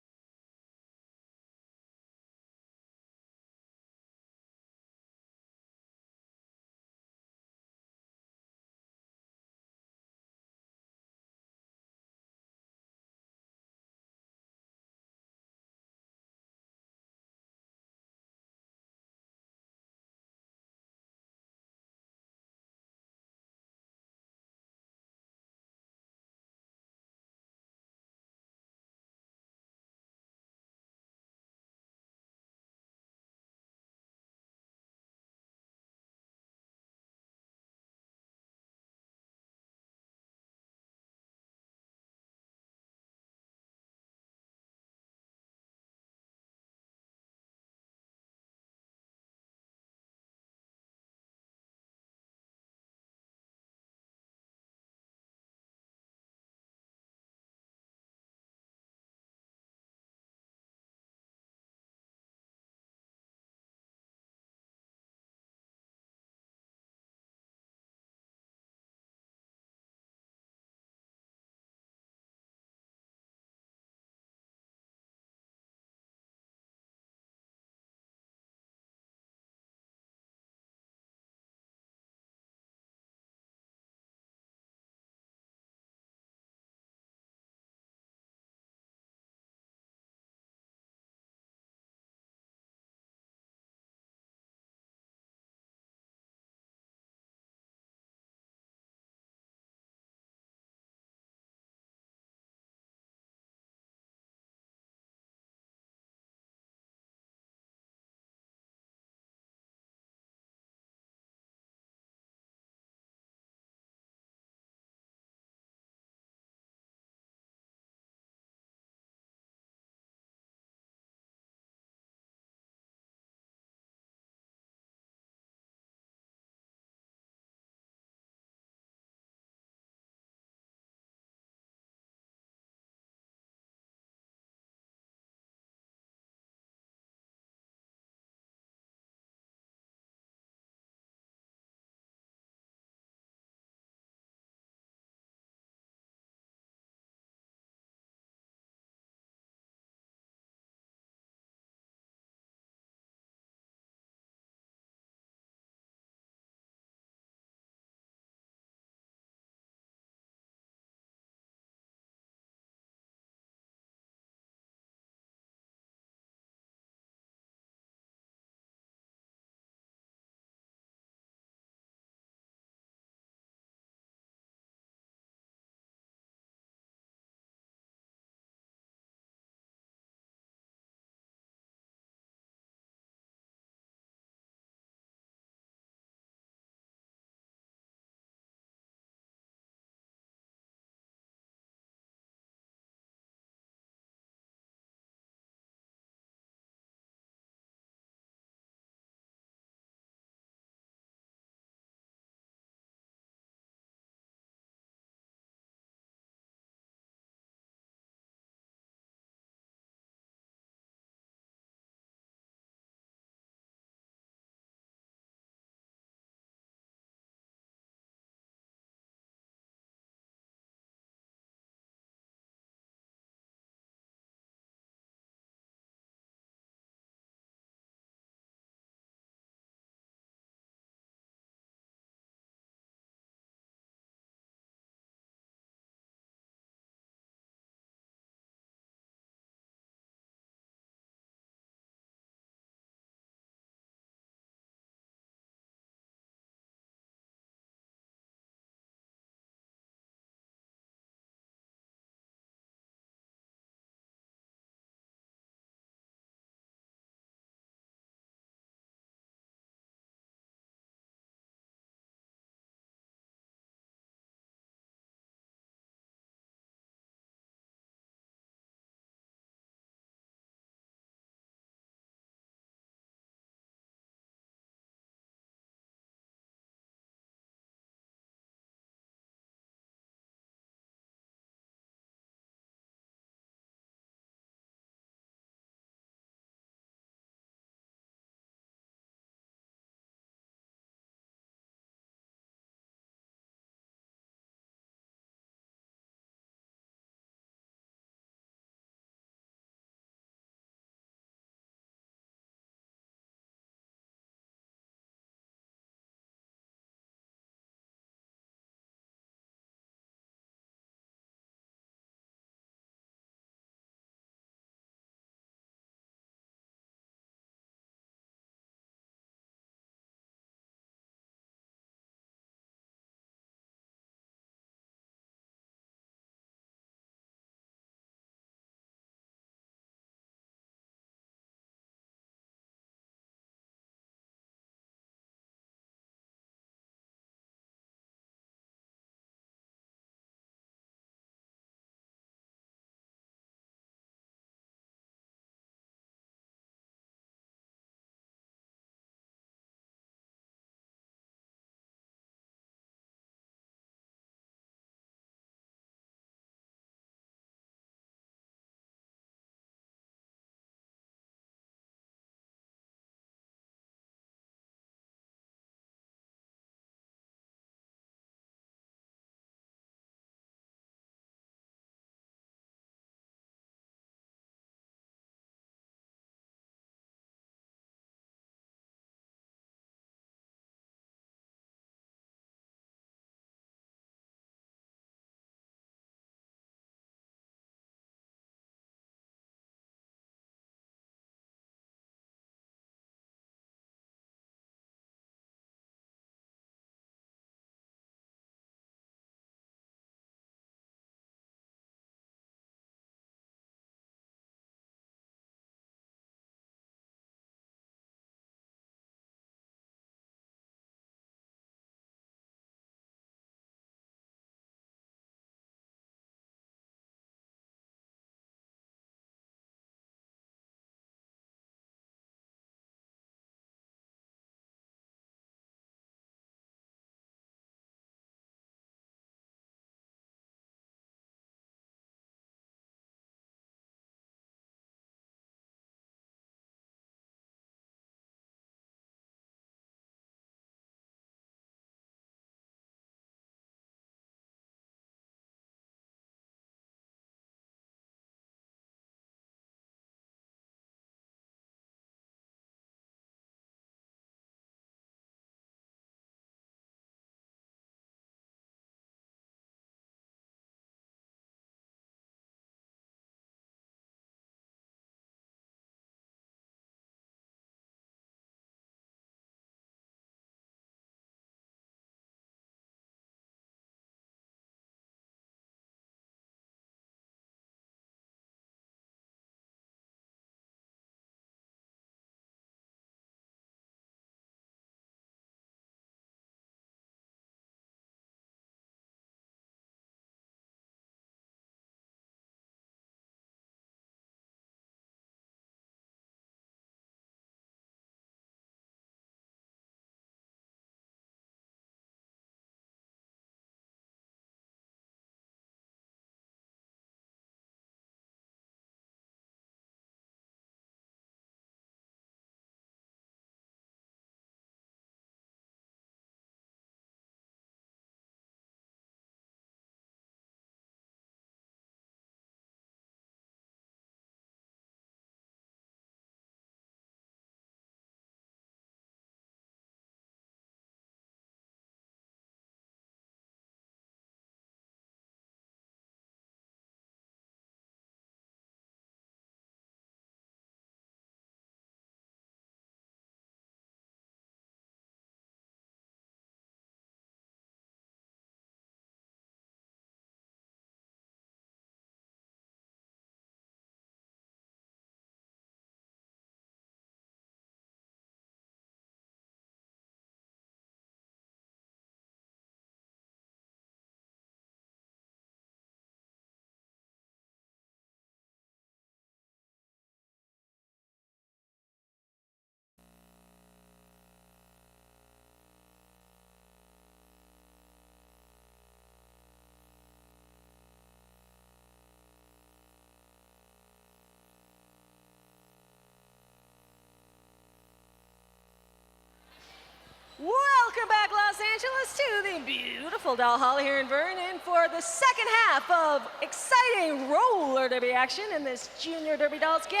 to the beautiful doll hall here in Vernon for the second half of exciting roller derby action in this Junior Derby Dolls game,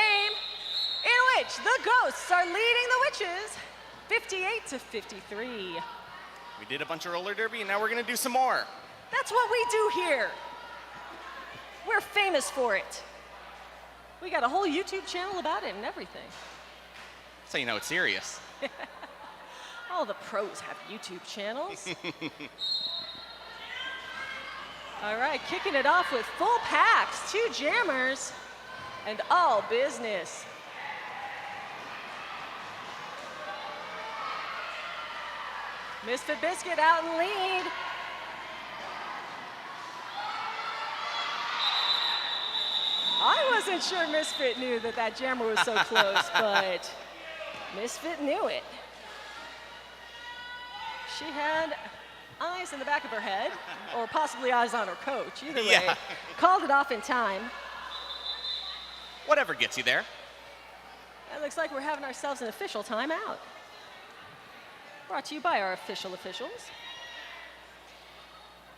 in which the Ghosts are leading the Witches 58-53. We did a bunch of roller derby, and now we're going to do some more. That's what we do here. We're famous for it. We got a whole YouTube channel about it and everything. So you know it's serious. All the pros have YouTube channels. All right, kicking it off with full packs, 2 jammers, and all business. Misfit Biscuit out in lead. I wasn't sure Misfit knew that that jammer was so close, but Misfit knew it. She had eyes in the back of her head, or possibly eyes on her coach. Either way, Yeah. called it off in time. Whatever gets you there. It looks like we're having ourselves an official timeout. Brought to you by our officials.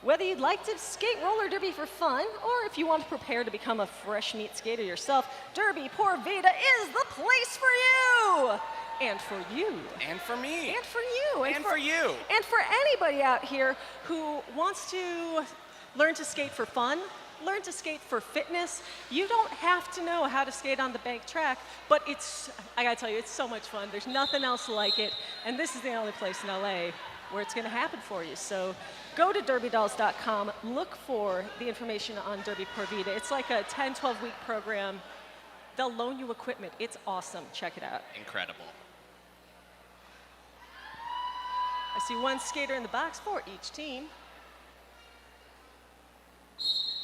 Whether you'd like to skate roller derby for fun, or if you want to prepare to become a fresh meat skater yourself, Derby Por Vida is the place for you! And for you. And for me. And for you. And for you. And for anybody out here who wants to learn to skate for fun, learn to skate for fitness. You don't have to know how to skate on the bank track, but I gotta tell you, it's so much fun. There's nothing else like it, and this is the only place in LA where it's gonna happen for you. So go to derbydolls.com, look for the information on Derby Por Vida. It's like a 10, 12-week program. They'll loan you equipment. It's awesome. Check it out. Incredible. I see 1 skater in the box for each team.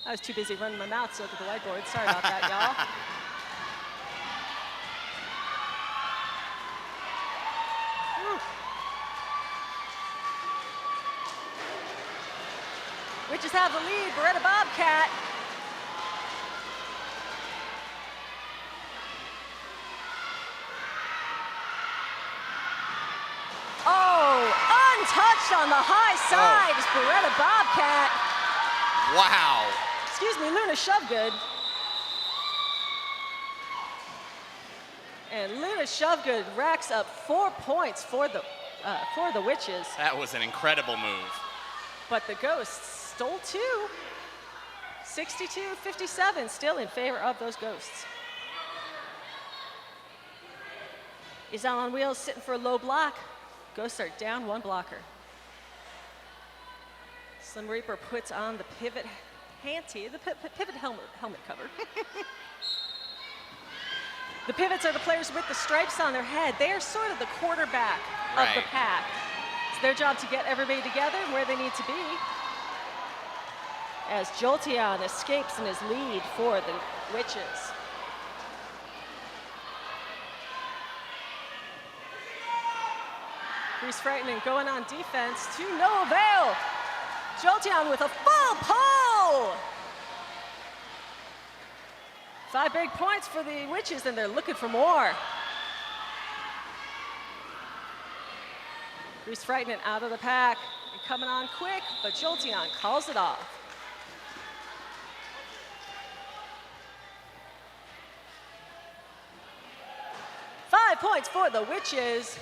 I was too busy running my mouth so to the whiteboard. Sorry about that, y'all. Witches have the lead. Beretta Bobcat. Oh, untouched on the high side is Beretta Bobcat. Wow. Excuse me, Luna Shovegood. And Luna Shovegood racks up 4 points for the Witches. That was an incredible move. But the Ghosts stole 2. 62-57, still in favor of those Ghosts. Is on wheels, sitting for a low block. Ghosts are down 1 blocker. Slim Reaper puts on the pivot hanty, the pivot helmet cover. The pivots are the players with the stripes on their head. They are sort of the quarterback of the Right. pack. It's their job to get everybody together and where they need to be. As Jolteon escapes in his lead for the Witches. Grease Frightening going on defense to no avail. Jolteon with a full pull. 5 big points for the Witches, and they're looking for more. Grease Frightening out of the pack and coming on quick, but Jolteon calls it off. Five points for the Witches.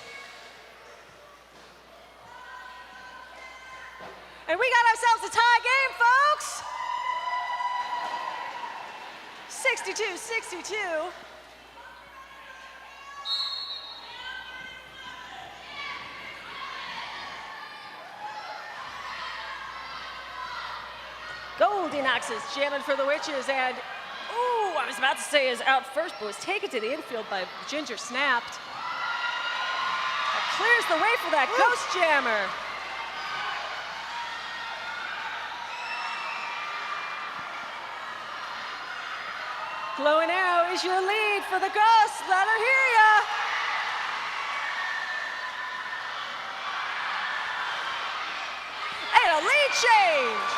And we got ourselves a tie game, folks. 62-62. Goldilocks is jamming for the Witches, and ooh, I was about to say is out first, but was taken to the infield by Ginger Snapped. That clears the way for that Ghost Jammer. Glowing Arrow is your lead for the Ghosts. Let her hear ya. And a lead change.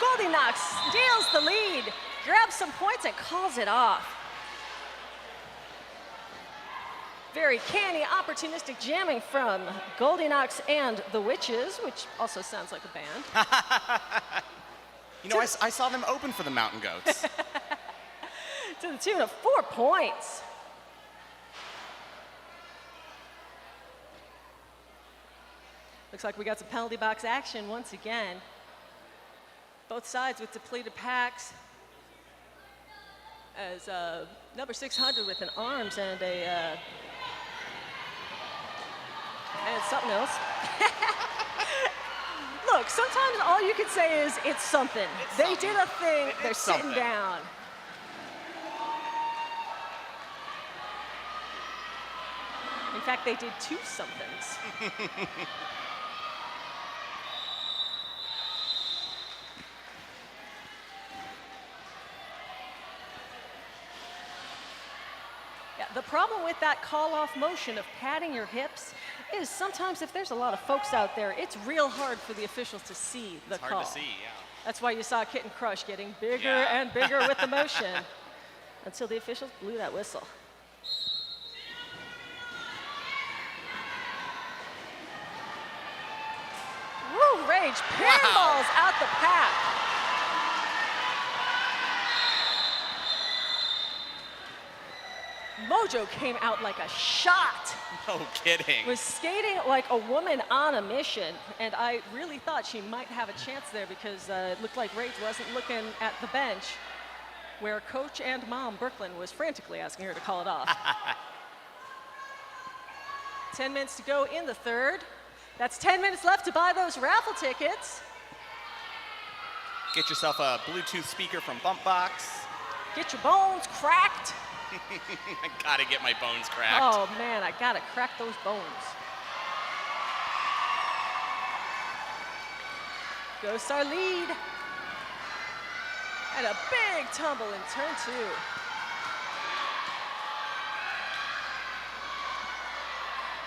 Goldilocks steals the lead, grabs some points and calls it off. Very canny, opportunistic jamming from Goldilocks and the Witches, which also sounds like a band. You know, I saw them open for the Mountain Goats. To the tune of 4 points. Looks like we got some penalty box action once again. Both sides with depleted packs. As number 600 with an arms and a and something else. Look, sometimes all you can say is it's something. They did a thing. They're sitting down. In fact, they did 2 somethings. Yeah, the problem with that call-off motion of padding your hips is sometimes if there's a lot of folks out there, it's real hard for the officials to see the call. Hard to see, yeah. That's why you saw Kitten Crush getting bigger and bigger with the motion until the officials blew that whistle. Woo, Rage pinballs out the pack. Mojo came out like a shot. No kidding. Was skating like a woman on a mission, and I really thought she might have a chance there because it looked like Rage wasn't looking at the bench where coach and mom Brooklyn was frantically asking her to call it off. 10 minutes to go in the third. That's 10 minutes left to buy those raffle tickets. Get yourself a Bluetooth speaker from Bumpbox. Get your bones cracked. I gotta get my bones cracked. Oh man, I gotta crack those bones. Ghosts our lead. And a big tumble in turn 2.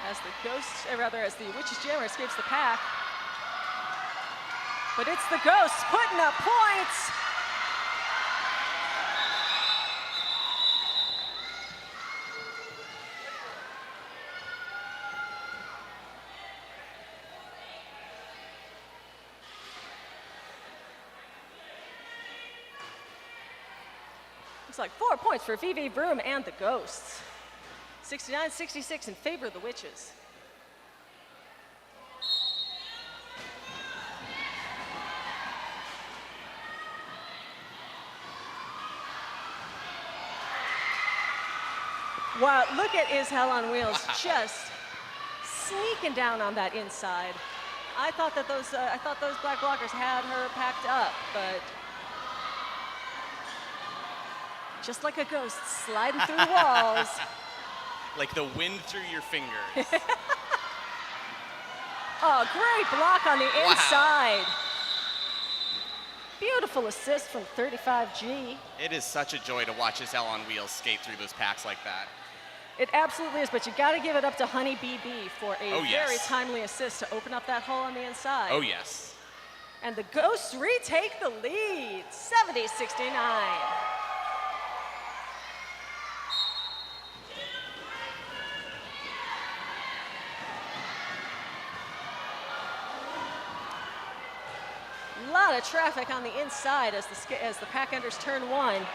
As the Witch's Jammer escapes the pack. But it's the Ghosts putting up points. Looks like 4 points for VV Broom and the Ghosts. 69-66 in favor of the Witches. Wow, look at Is Hell on Wheels just sneaking down on that inside. I thought those black blockers had her packed up, but just like a ghost sliding through walls. Like the wind through your fingers. Oh, great block on the inside. Beautiful assist from 35G. It is such a joy to watch His Hell on Wheels skate through those packs like that. It absolutely is, but you got to give it up to Honey BB for a yes. very timely assist to open up that hole on the inside. Oh, yes. And the Ghosts retake the lead, 70-69. A lot of traffic on the inside as the pack enters turn 1.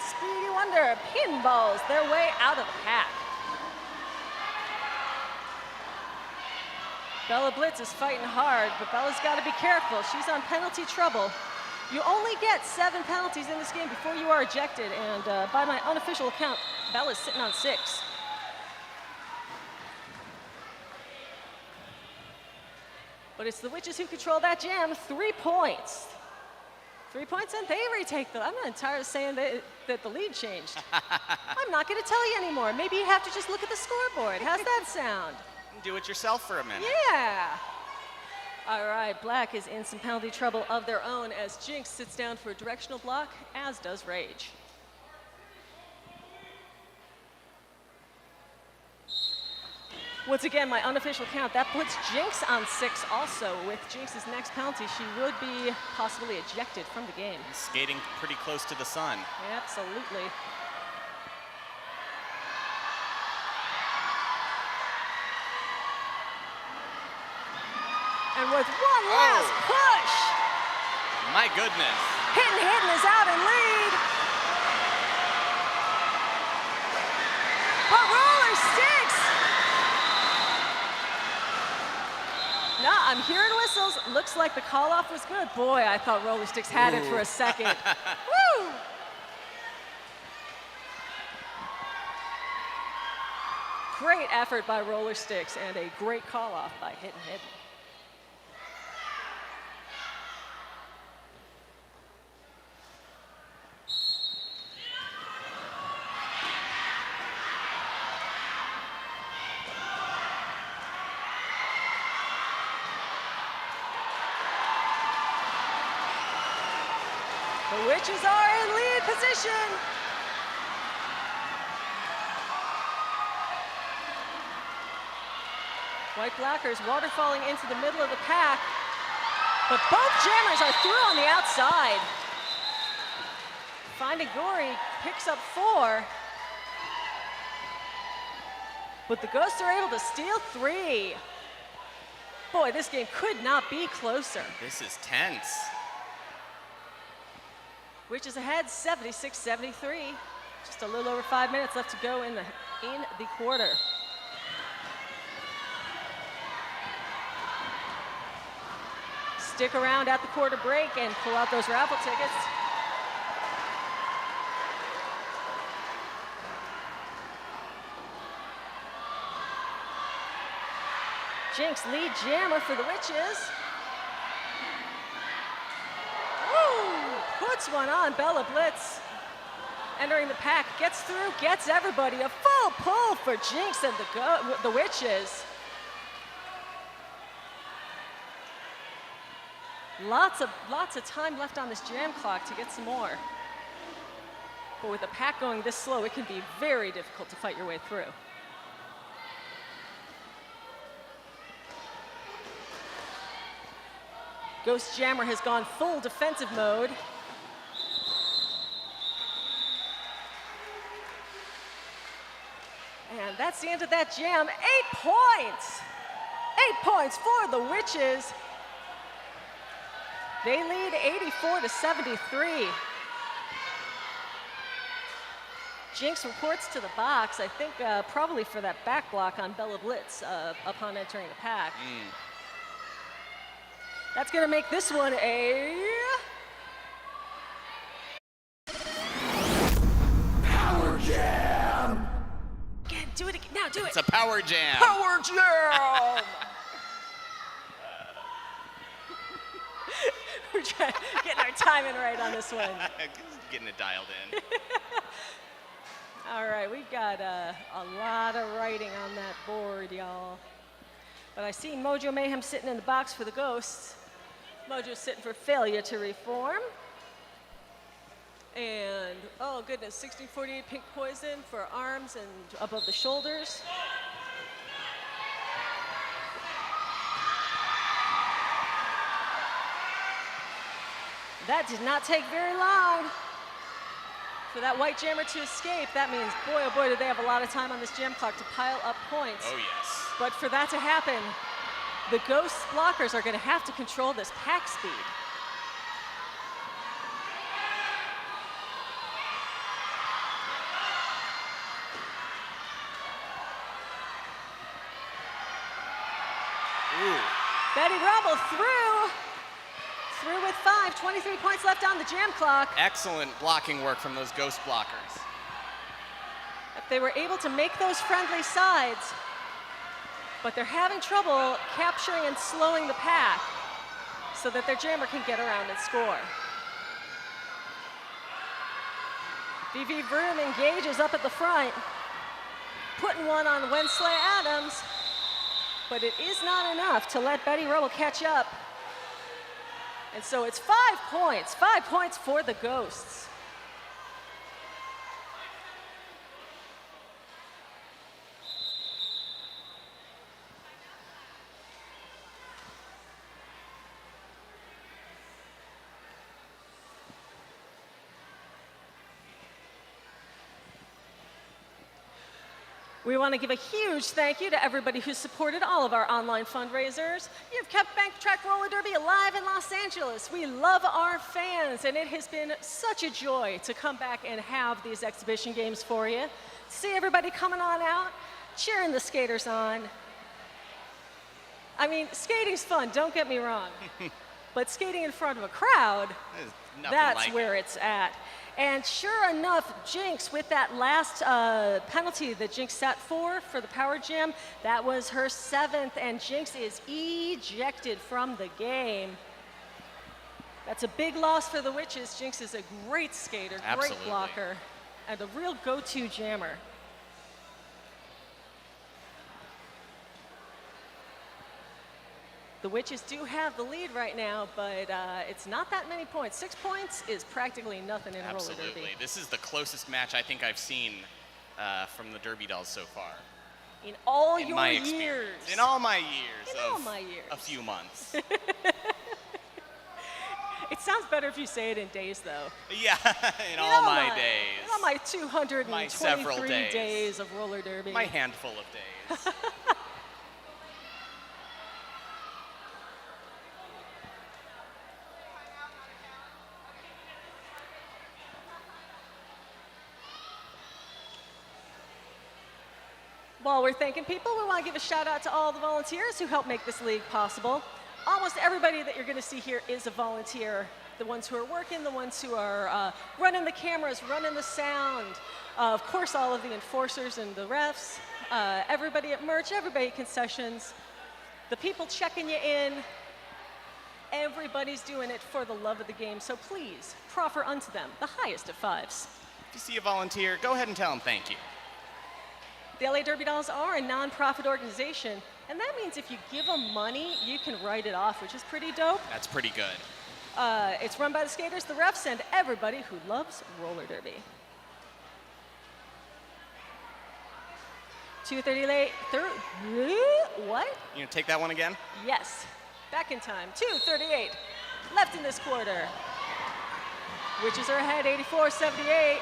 Speedy Wonder pinballs their way out of the pack. Bella Blitz is fighting hard, but Bella's got to be careful. She's on penalty trouble. You only get 7 penalties in this game before you are ejected, and by my unofficial account, Bella's sitting on 6. But it's the Witches who control that jam. 3 points. 3 points and they retake the. I'm not tired of saying that the lead changed. I'm not going to tell you anymore. Maybe you have to just look at the scoreboard. How's that sound? Do it yourself for a minute. Yeah. All right, Black is in some penalty trouble of their own as Jinx sits down for a directional block, as does Rage. Once again, my unofficial count, that puts Jinx on 6 also. With Jinx's next penalty, she would be possibly ejected from the game. Skating pretty close to the sun. Absolutely. with one last push. My goodness. Hidden is out in lead. But Roller Sticks. No, I'm hearing whistles. Looks like the call-off was good. Boy, I thought Roller Sticks had it for a second. Woo! Great effort by Roller Sticks and a great call-off by Hidden. The Witches are in lead position. White blockers waterfalling into the middle of the pack, but both jammers are through on the outside. Finding Gory picks up 4, but the Ghosts are able to steal 3. Boy, this game could not be closer. This is tense. Witches ahead, 76-73. Just a little over 5 minutes left to go in the quarter. Stick around at the quarter break and pull out those raffle tickets. Jinx lead jammer for the Witches. Woo! Puts one on Bella Blitz. Entering the pack, gets through, gets everybody. A full pull for Jinx and the Witches. Lots of time left on this jam clock to get some more. But with the pack going this slow, it can be very difficult to fight your way through. Ghost Jammer has gone full defensive mode. And that's the end of that jam. 8 points! 8 points for the Witches. They lead 84-73. Jinx reports to the box, I think probably for that back block on Bella Blitz upon entering the pack. That's gonna make this one a... Power Jam! Again, do it again, now do it! It's a power jam. Power Jam! We're getting our timing right on this one. Getting it dialed in. All right, we've got a lot of writing on that board, y'all. But I see Mojo Mayhem sitting in the box for the Ghosts. Mojo's sitting for failure to reform. And, oh goodness, 1648 pink poison for arms and above the shoulders. That did not take very long for that white jammer to escape. That means, boy, oh boy, do they have a lot of time on this jam clock to pile up points. Oh, yes. But for that to happen, the Ghost blockers are going to have to control this pack speed. Ooh. Betty Rubble through with 5, 23 points left on the jam clock. Excellent blocking work from those Ghost blockers. If they were able to make those friendly sides, but they're having trouble capturing and slowing the pack so that their jammer can get around and score. VV Vroom engages up at the front, putting one on Wensley Adams, but it is not enough to let Betty Rubble catch up. And so it's 5 points for the Ghosts. We want to give a huge thank you to everybody who supported all of our online fundraisers. You've kept Bank Track Roller Derby alive in Los Angeles. We love our fans, and it has been such a joy to come back and have these exhibition games for you. See everybody coming on out, cheering the skaters on. I mean, skating's fun, don't get me wrong. But skating in front of a crowd, that's where it's at. And sure enough, Jinx, with that last penalty that Jinx set for the Power Jam, that was her 7th, and Jinx is ejected from the game. That's a big loss for the Witches. Jinx is a great skater, great blocker, and a real go-to jammer. The Witches do have the lead right now, but it's not that many points. 6 points is practically nothing in roller derby. Absolutely. This is the closest match I think I've seen from the Derby Dolls so far. In all your years. In all my years. In all my years. A few months. It sounds better if you say it in days, though. Yeah, in all my days. In all my 223 my several days of roller derby. My handful of days. While we're thanking people, we want to give a shout out to all the volunteers who help make this league possible. Almost everybody that you're going to see here is a volunteer. The ones who are working, the ones who are running the cameras, running the sound. Of course, all of the enforcers and the refs. Everybody at merch, everybody at concessions. The people checking you in. Everybody's doing it for the love of the game. So please, proffer unto them the highest of fives. If you see a volunteer, go ahead and tell them thank you. The LA Derby Dolls are a nonprofit organization, and that means if you give them money, you can write it off, which is pretty dope. That's pretty good. It's run by the skaters, the refs, and everybody who loves roller derby. 2:30 late. What? You gonna take that one again? Yes. Back in time. 2:38 left in this quarter. Witches are ahead, 84-78.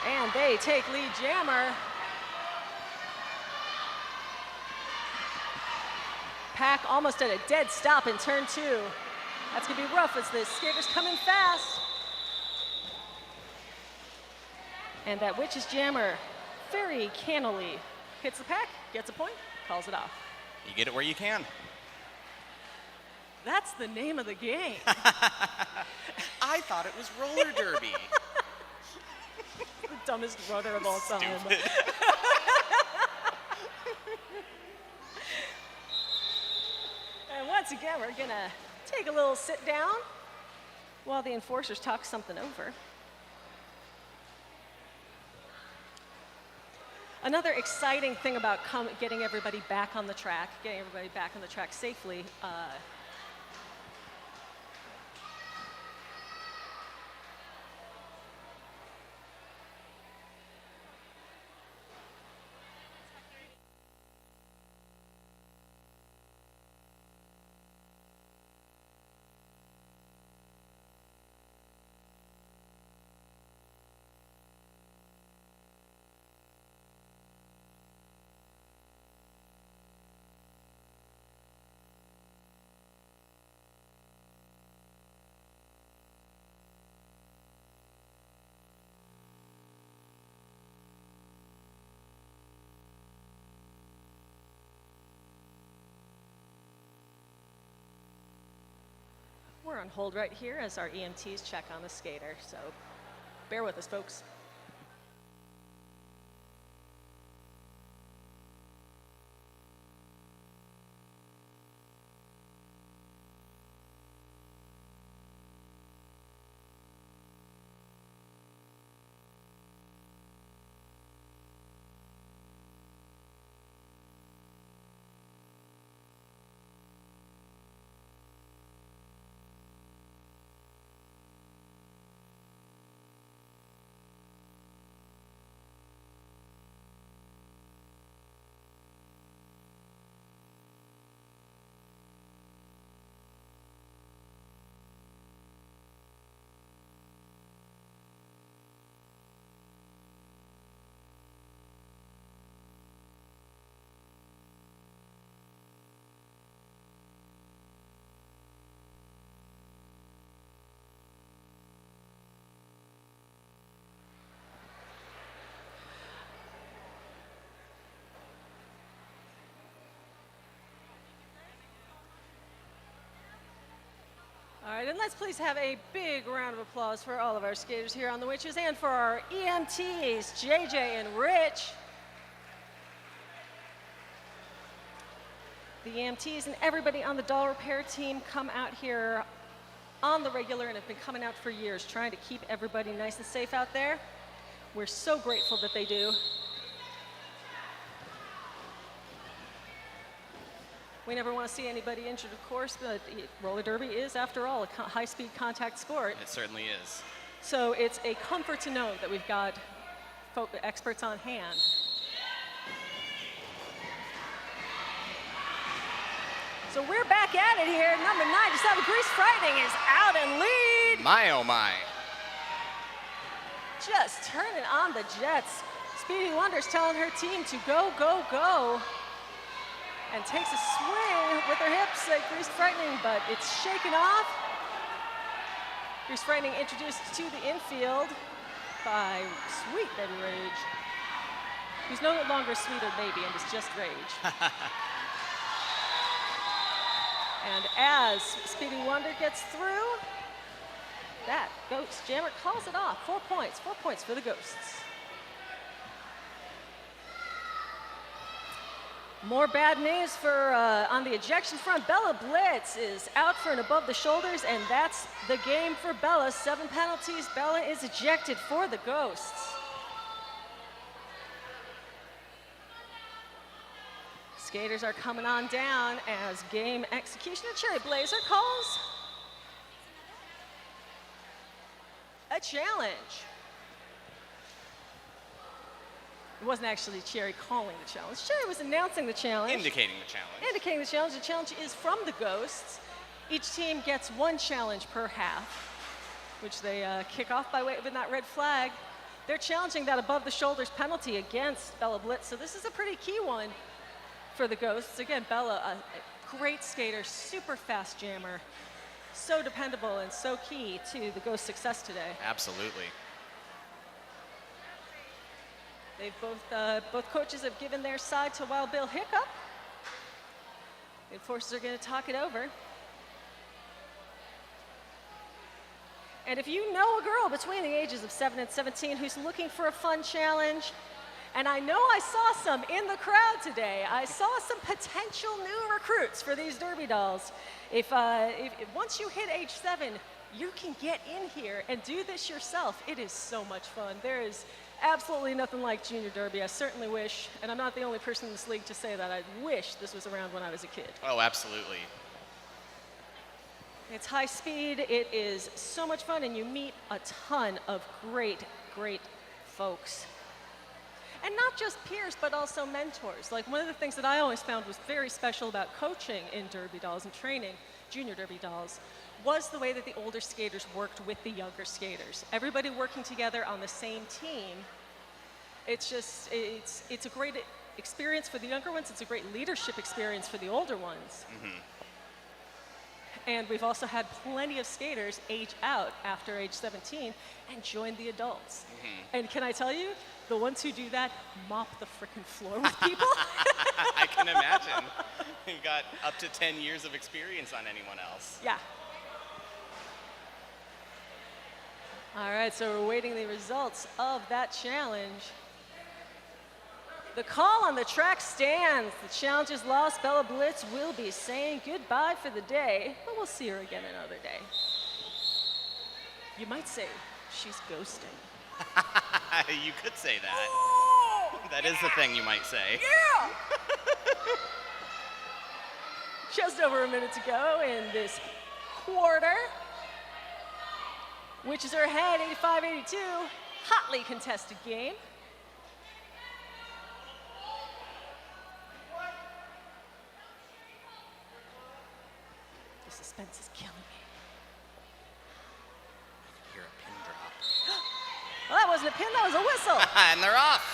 And they take lead jammer. Pack almost at a dead stop in turn 2. That's gonna be rough as the skaters come in fast. And that Witches jammer very cannily hits the pack, gets a point, calls it off. You get it where you can. That's the name of the game. I thought it was roller derby. The dumbest rotor of all time. And once again, we're gonna take a little sit down while the enforcers talk something over. Another exciting thing about getting everybody back on the track, safely, we're on hold right here as our EMTs check on the skater, so bear with us, folks. right, and let's please have a big round of applause for all of our skaters here on the Witches and for our EMTs, JJ and Rich. The EMTs and everybody on the doll repair team come out here on the regular and have been coming out for years, trying to keep everybody nice and safe out there. We're so grateful that they do. We never want to see anybody injured, of course, but roller derby is, after all, a high-speed contact sport. It certainly is. So it's a comfort to know that we've got experts on hand. So we're back at it here. Number 9, just out of Grease Frightening, is out and lead. My, oh my. Just turning on the jets. Speedy Wonder's telling her team to go, go, go. And takes a swing with her hips at Grease Frightening, but it's shaken off. Grease Frightening introduced to the infield by Sweet Baby Rage, who's no longer a sweeter baby and is just Rage. And as Speedy Wonder gets through, that Ghost Jammer calls it off. 4 points for the Ghosts. More bad news for on the ejection front. Bella Blitz is out for an above the shoulders, and that's the game for Bella. 7 penalties. Bella is ejected for the Ghosts. Skaters are coming on down as game executioner Cherry Blazer calls a challenge. It wasn't actually Cherry calling the challenge. Cherry was announcing the challenge. Indicating the challenge. Indicating the challenge. The challenge is from the Ghosts. Each team gets 1 challenge per half, which they kick off by way of that red flag. They're challenging that above the shoulders penalty against Bella Blitz, so this is a pretty key one for the Ghosts. Again, Bella, a great skater, super fast jammer, so dependable and so key to the Ghosts' success today. Absolutely. They've both coaches have given their side to Wild Bill Hiccup. The enforcers are going to talk it over. And if you know a girl between the ages of 7 and 17 who's looking for a fun challenge, and I know I saw some in the crowd today. I saw some potential new recruits for these Derby dolls. If once you hit age 7, you can get in here and do this yourself. It is so much fun. There is absolutely nothing like junior derby. I certainly wish, and I'm not the only person in this league to say that, I wish this was around when I was a kid. Oh, absolutely. It's high speed, it is so much fun, and you meet a ton of great, great folks. And not just peers, but also mentors. Like, one of the things that I always found was very special about coaching in derby dolls and training junior derby dolls was the way that the older skaters worked with the younger skaters. Everybody working together on the same team. It's just, it's a great experience for the younger ones. It's a great leadership experience for the older ones. Mm-hmm. And we've also had plenty of skaters age out after age 17 and join the adults. Mm-hmm. And can I tell you, the ones who do that mop the frickin' floor with people. I can imagine. You've got up to 10 years of experience on anyone else. Yeah. All right, so we're waiting the results of that challenge. The call on the track stands. The challenge is lost. Bella Blitz will be saying goodbye for the day, but we'll see her again another day. You might say she's ghosting. You could say that. Oh, that is the thing you might say. Yeah! Just over a minute to go in this quarter, which is our head 85-82, hotly contested game. The suspense is killing me. Hear a pin drop. Well, that wasn't a pin, that was a whistle. And they're off.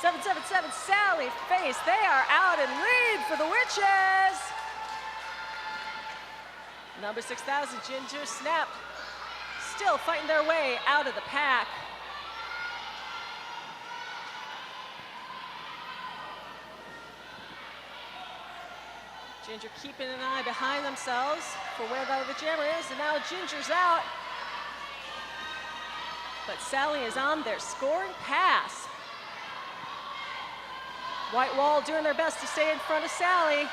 777 Sally Face, they are out in lead for the Witches. Number 6,000 Ginger Snap, still fighting their way out of the pack. Ginger keeping an eye behind themselves for where the other jammer is, and now Ginger's out. But Sally is on their scoring pass. White Wall doing their best to stay in front of Sally,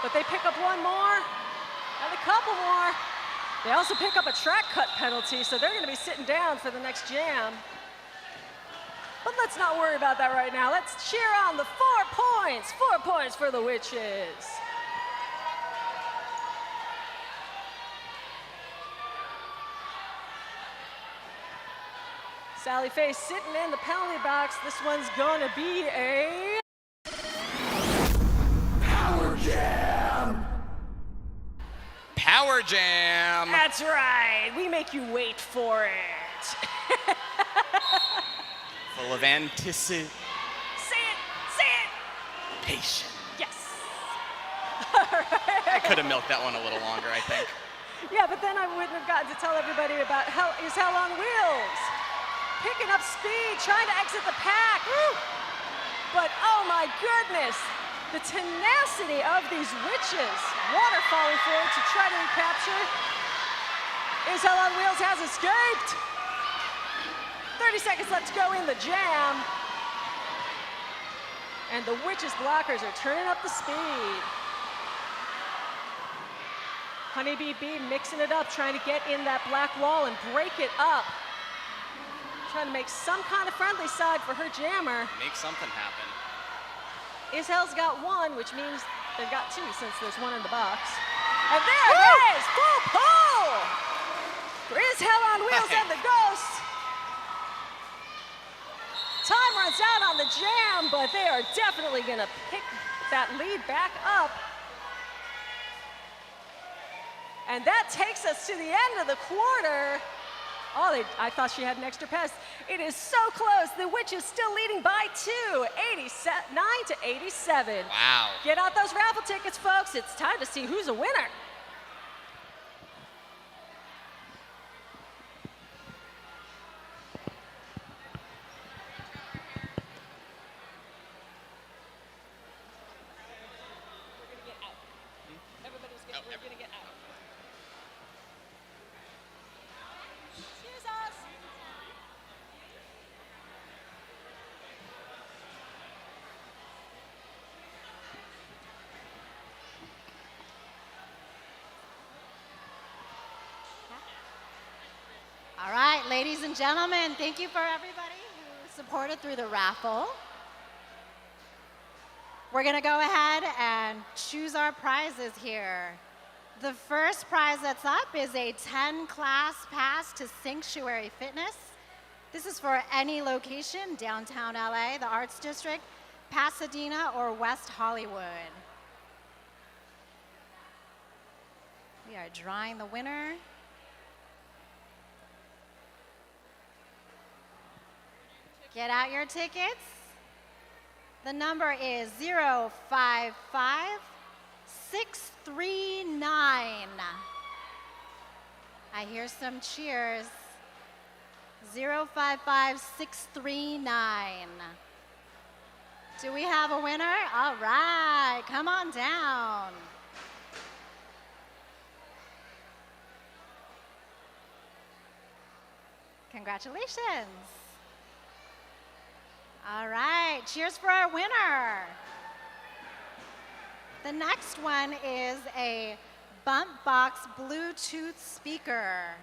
but they pick up one more and a couple more. They also pick up a track cut penalty, so they're going to be sitting down for the next jam. But let's not worry about that right now. Let's cheer on the 4 points. 4 points for the Witches. Sally Faye sitting in the penalty box. This one's gonna be a Power Jam! Power Jam! That's right. We make you wait for it. Full of anticipation. Say it. Patient. Yes. I could have milked that one a little longer, I think. Yeah, but then I wouldn't have gotten to tell everybody about Hell on Wheels. Picking up speed, trying to exit the pack. Woo! But oh my goodness, the tenacity of these Witches. Water falling forward to try to recapture. Hell on Wheels has escaped. 30 seconds left to go in the jam. And the Witches blockers are turning up the speed. Honeybee Bee mixing it up, trying to get in that black wall and break it up. Trying to make some kind of friendly side for her jammer. Make something happen. Ishell's got one, which means they've got two since there's one in the box. And there it is, full pull! For Ishell on Wheels and the Ghost. Time runs out on the jam, but they are definitely gonna pick that lead back up. And that takes us to the end of the quarter. Oh, I thought she had an extra pass. It is so close. The Witches still leading by 2, 89 to 87. Wow. Get out those raffle tickets, folks. It's time to see who's a winner. We're gonna get out. Excuse us. All right, ladies and gentlemen, thank you for everybody who supported through the raffle. We're gonna go ahead and choose our prizes here. The first prize that's up is a 10-class pass to Sanctuary Fitness. This is for any location, downtown LA, the Arts District, Pasadena, or West Hollywood. We are drawing the winner. Get out your tickets. The number is 055639. I hear some cheers. 055639. Do we have a winner? All right, come on down. Congratulations. All right, cheers for our winner. The next one is a Bump Box Bluetooth speaker.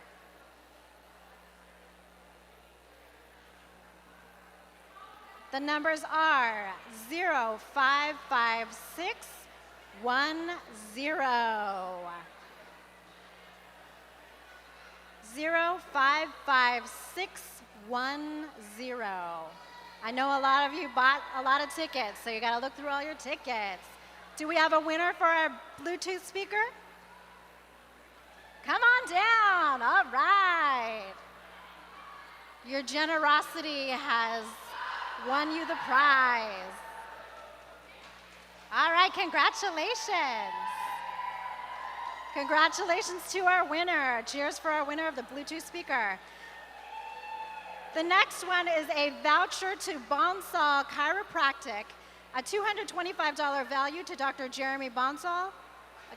The numbers are 055610. 055610. I know a lot of you bought a lot of tickets, so you gotta look through all your tickets. Do we have a winner for our Bluetooth speaker? Come on down, all right. Your generosity has won you the prize. All right, congratulations. Congratulations to our winner. Cheers for our winner of the Bluetooth speaker. The next one is a voucher to Bonsall Chiropractic, a $225 value to Dr. Jeremy Bonsall.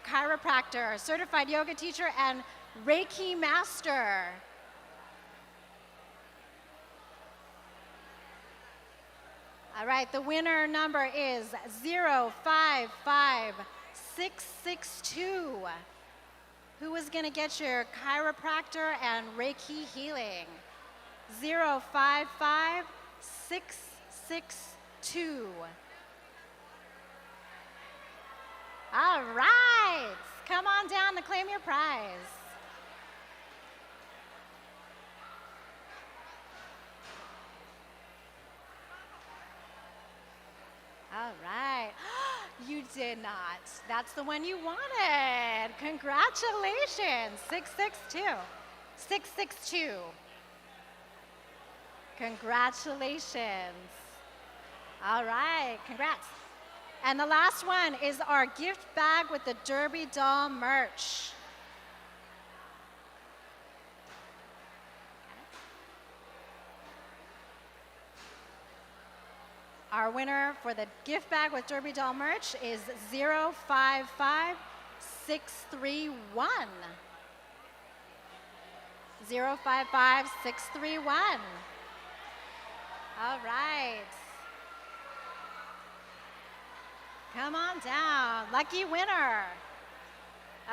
chiropractor, certified yoga teacher, and Reiki master. All right, the winner number is 055662. Who is going to get your chiropractor and Reiki healing? 055662. All right, come on down to claim your prize. All right. You did not. That's the one you wanted. Congratulations. 662. 662. Congratulations. All right. Congrats. And the last one is our gift bag with the Derby doll merch. Our winner for the gift bag with Derby doll merch is 055631. 055631. All right. Come on down. Lucky winner.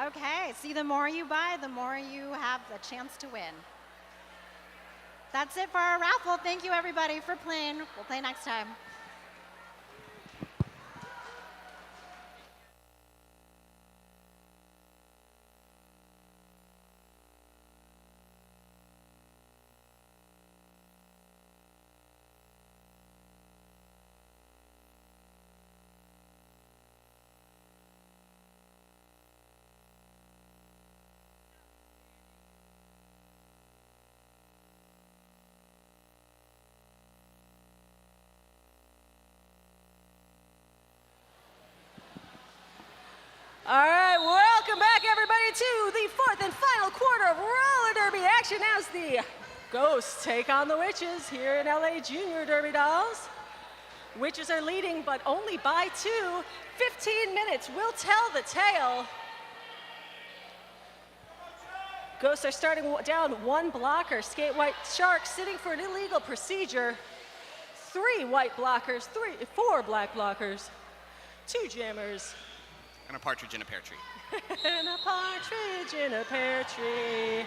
Okay, see, the more you buy, the more you have the chance to win. That's it for our raffle. Thank you, everybody, for playing. We'll play next time. All right, welcome back, everybody, to the fourth and final quarter of roller derby action as the Ghosts take on the Witches here in LA Junior Derby Dolls. Witches are leading, but only by 2. 15 minutes will tell the tale. Ghosts are starting down 1 blocker. Skate White Sharks sitting for an illegal procedure. 3 white blockers, 4 black blockers, 2 jammers. And a partridge in a pear tree. And a partridge in a pear tree.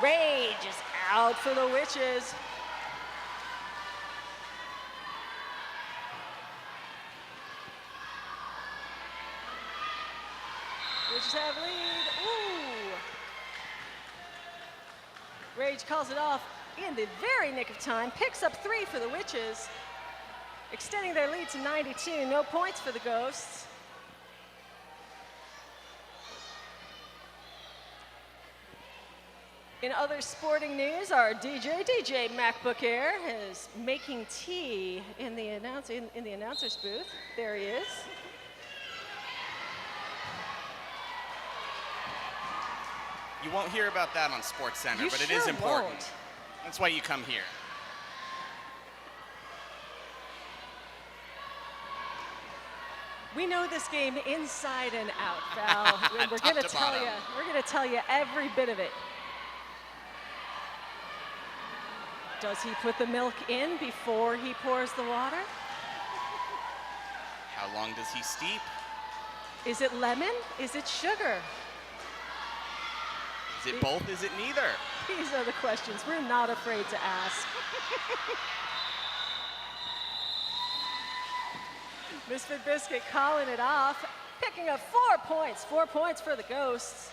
Rage is out for the Witches. Witches have lead. Ooh. Rage calls it off in the very nick of time, picks up 3 for the Witches, extending their lead to 92. No points for the Ghosts. In other sporting news, our DJ MacBook Air, is making tea in the announcer's booth. There he is. You won't hear about that on Sports Center, You but it sure is important. won't. That's why you come here. We know this game inside and out, Val, and we're Top going to to tell bottom. you. We're going to tell you every bit of it. Does he put the milk in before he pours the water? How long does he steep? Is it lemon? Is it sugar? Is it both? Is it neither? These are the questions we're not afraid to ask. Misfit Biscuit calling it off, picking up 4 points. 4 points for the Ghosts.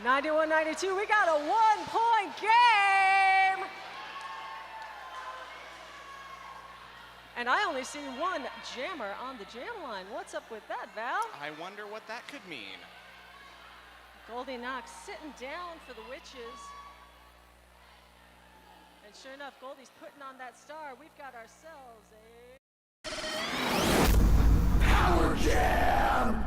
91-92, we got a 1-point game! And I only see 1 jammer on the jam line. What's up with that, Val? I wonder what that could mean. Goldie Knox sitting down for the Witches. And sure enough, Goldie's putting on that star. We've got ourselves a Power Jam!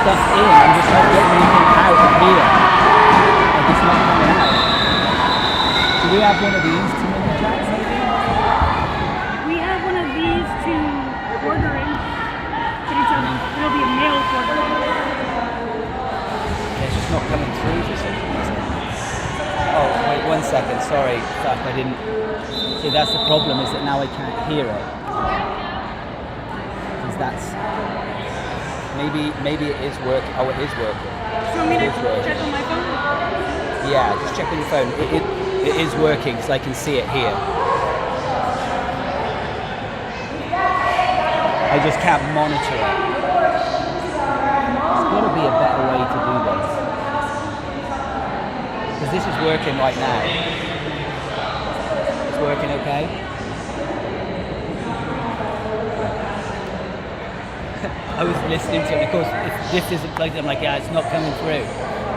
stuff in. I'm just not getting anything out of here. Like it's not coming out. Do we have one of these to mini tracks maybe? We have one of these to order in, but it'll be a mail order. It's just not coming through for some reason. Oh, wait 1 second. Sorry, fuck, I didn't. See, that's the problem, is that now I can't hear it. Because that's. Maybe it is working. Oh, it is working. So I'm going to check on my phone? Yeah, just check on your phone. It is working because I can see it here. I just can't monitor it. There's got to be a better way to do this. Because this is working right now. It's working okay? I was listening to it, of course, if this isn't plugged in, I'm like, yeah, it's not coming through.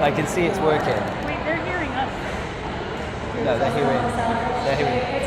But I can see it's working. Wait, they're hearing us. No, they're hearing.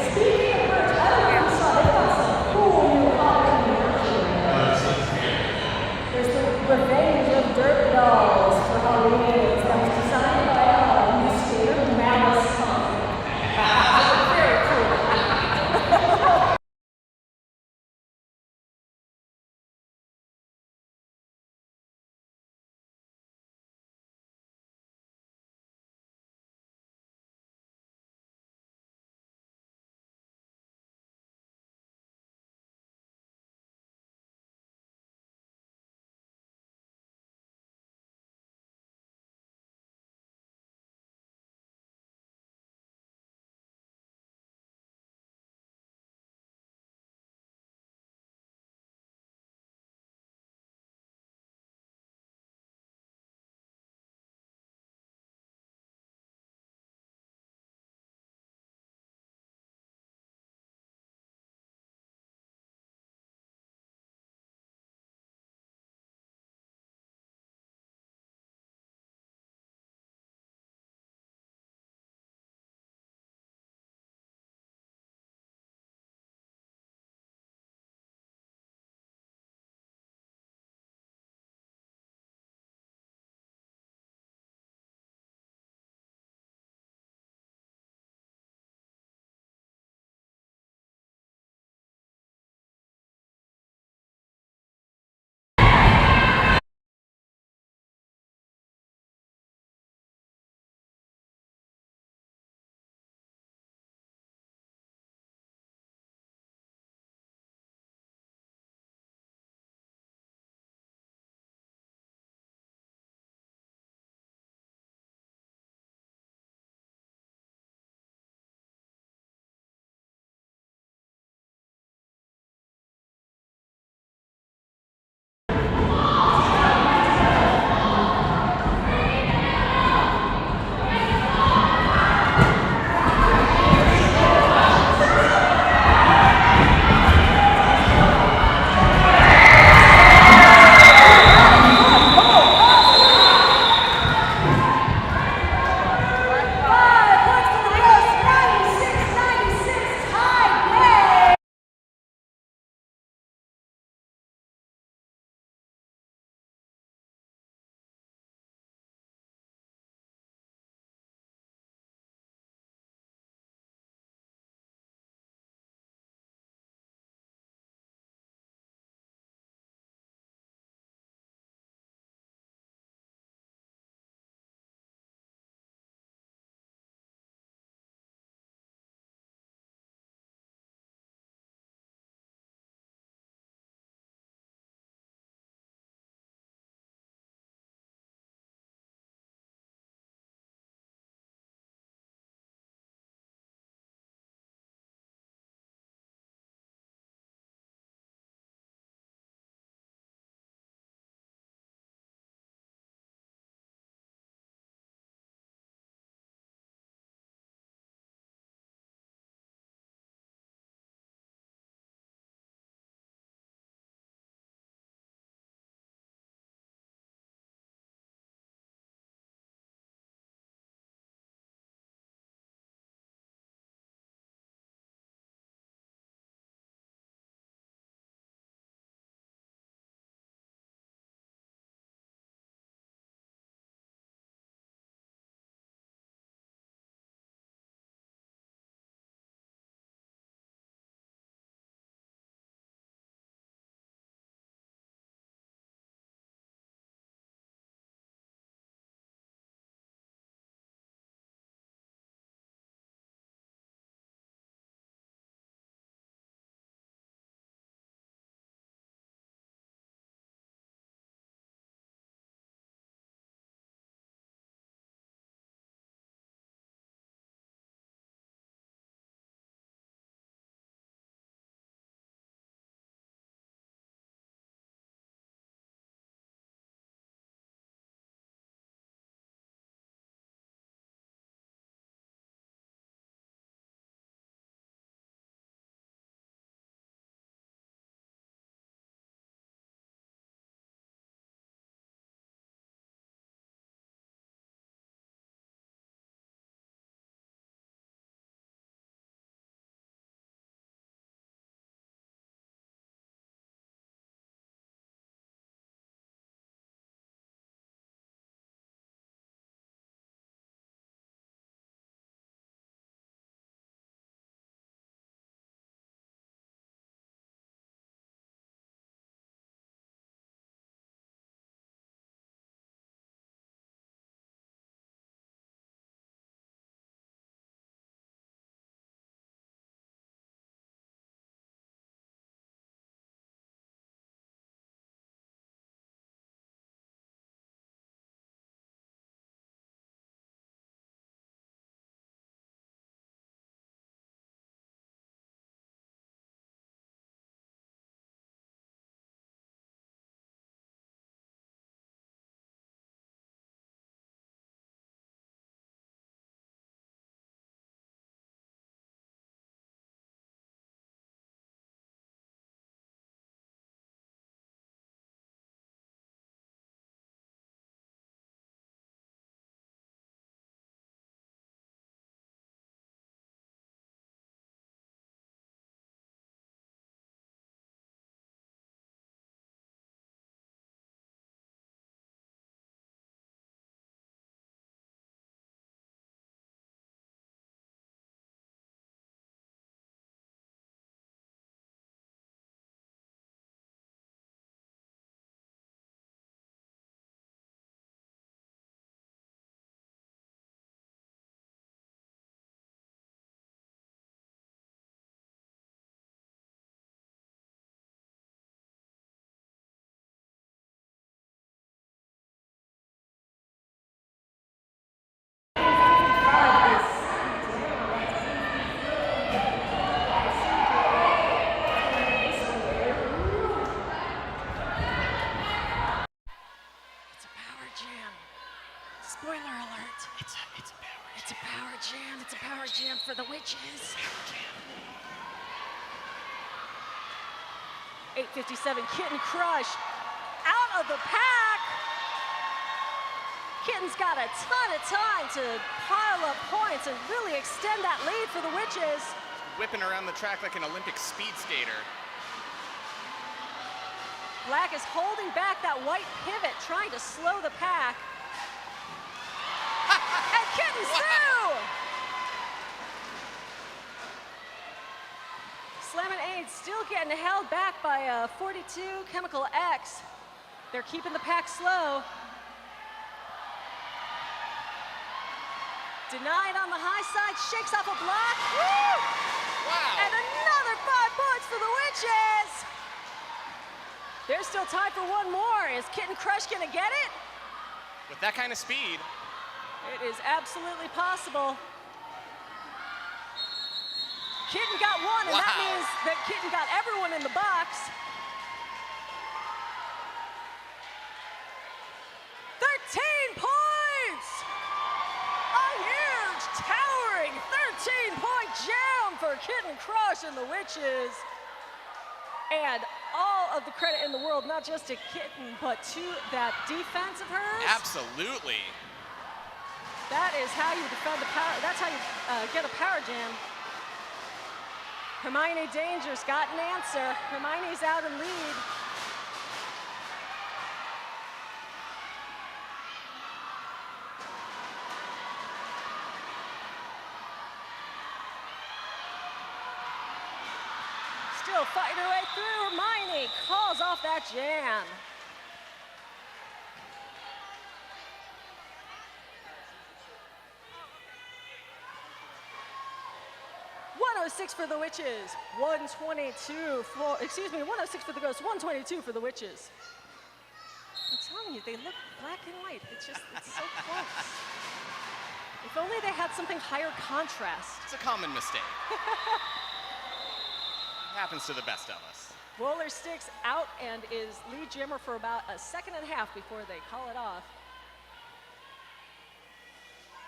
Spoiler alert. It's a power. It's a power jam. It's a power jam for the witches. 8:57, Kitten Crush out of the pack. Kitten's got a ton of time to pile up points and really extend that lead for the witches. Whipping around the track like an Olympic speed skater. Black is holding back that white pivot, trying to slow the pack. And Kitten's through! Slam and Aid still getting held back by 42 Chemical X. They're keeping the pack slow. Denied on the high side, shakes off a block. Woo! Wow. And another 5 points for the witches. There's still time for one more. Is Kitten Crush gonna get it? With that kind of speed. It is absolutely possible. Kitten got one, and that Wow. means that Kitten got everyone in the box. 13 points! A huge, towering 13-point jam for Kitten Crush and the witches. And all of the credit in the world, not just to Kitten, but to that defense of hers. Absolutely. That is how you defend the power. That's how you get a power jam. Hermione Danger's got an answer. Hermione's out in lead. Still fighting her way through. Hermione calls off that jam. .106 for the witches. 122 for, 106 for the ghosts. 122 for the witches. I'm telling you, they look black and white. It's so close. If only they had something higher contrast. It's a common mistake. Happens to the best of us. Roller Sticks out and is lead jammer for about a second and a half before they call it off.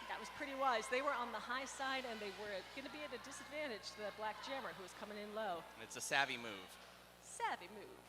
That was pretty wise. They were on the high side and they were going to be at a disadvantage to that black jammer who was coming in low. It's a savvy move. Savvy move.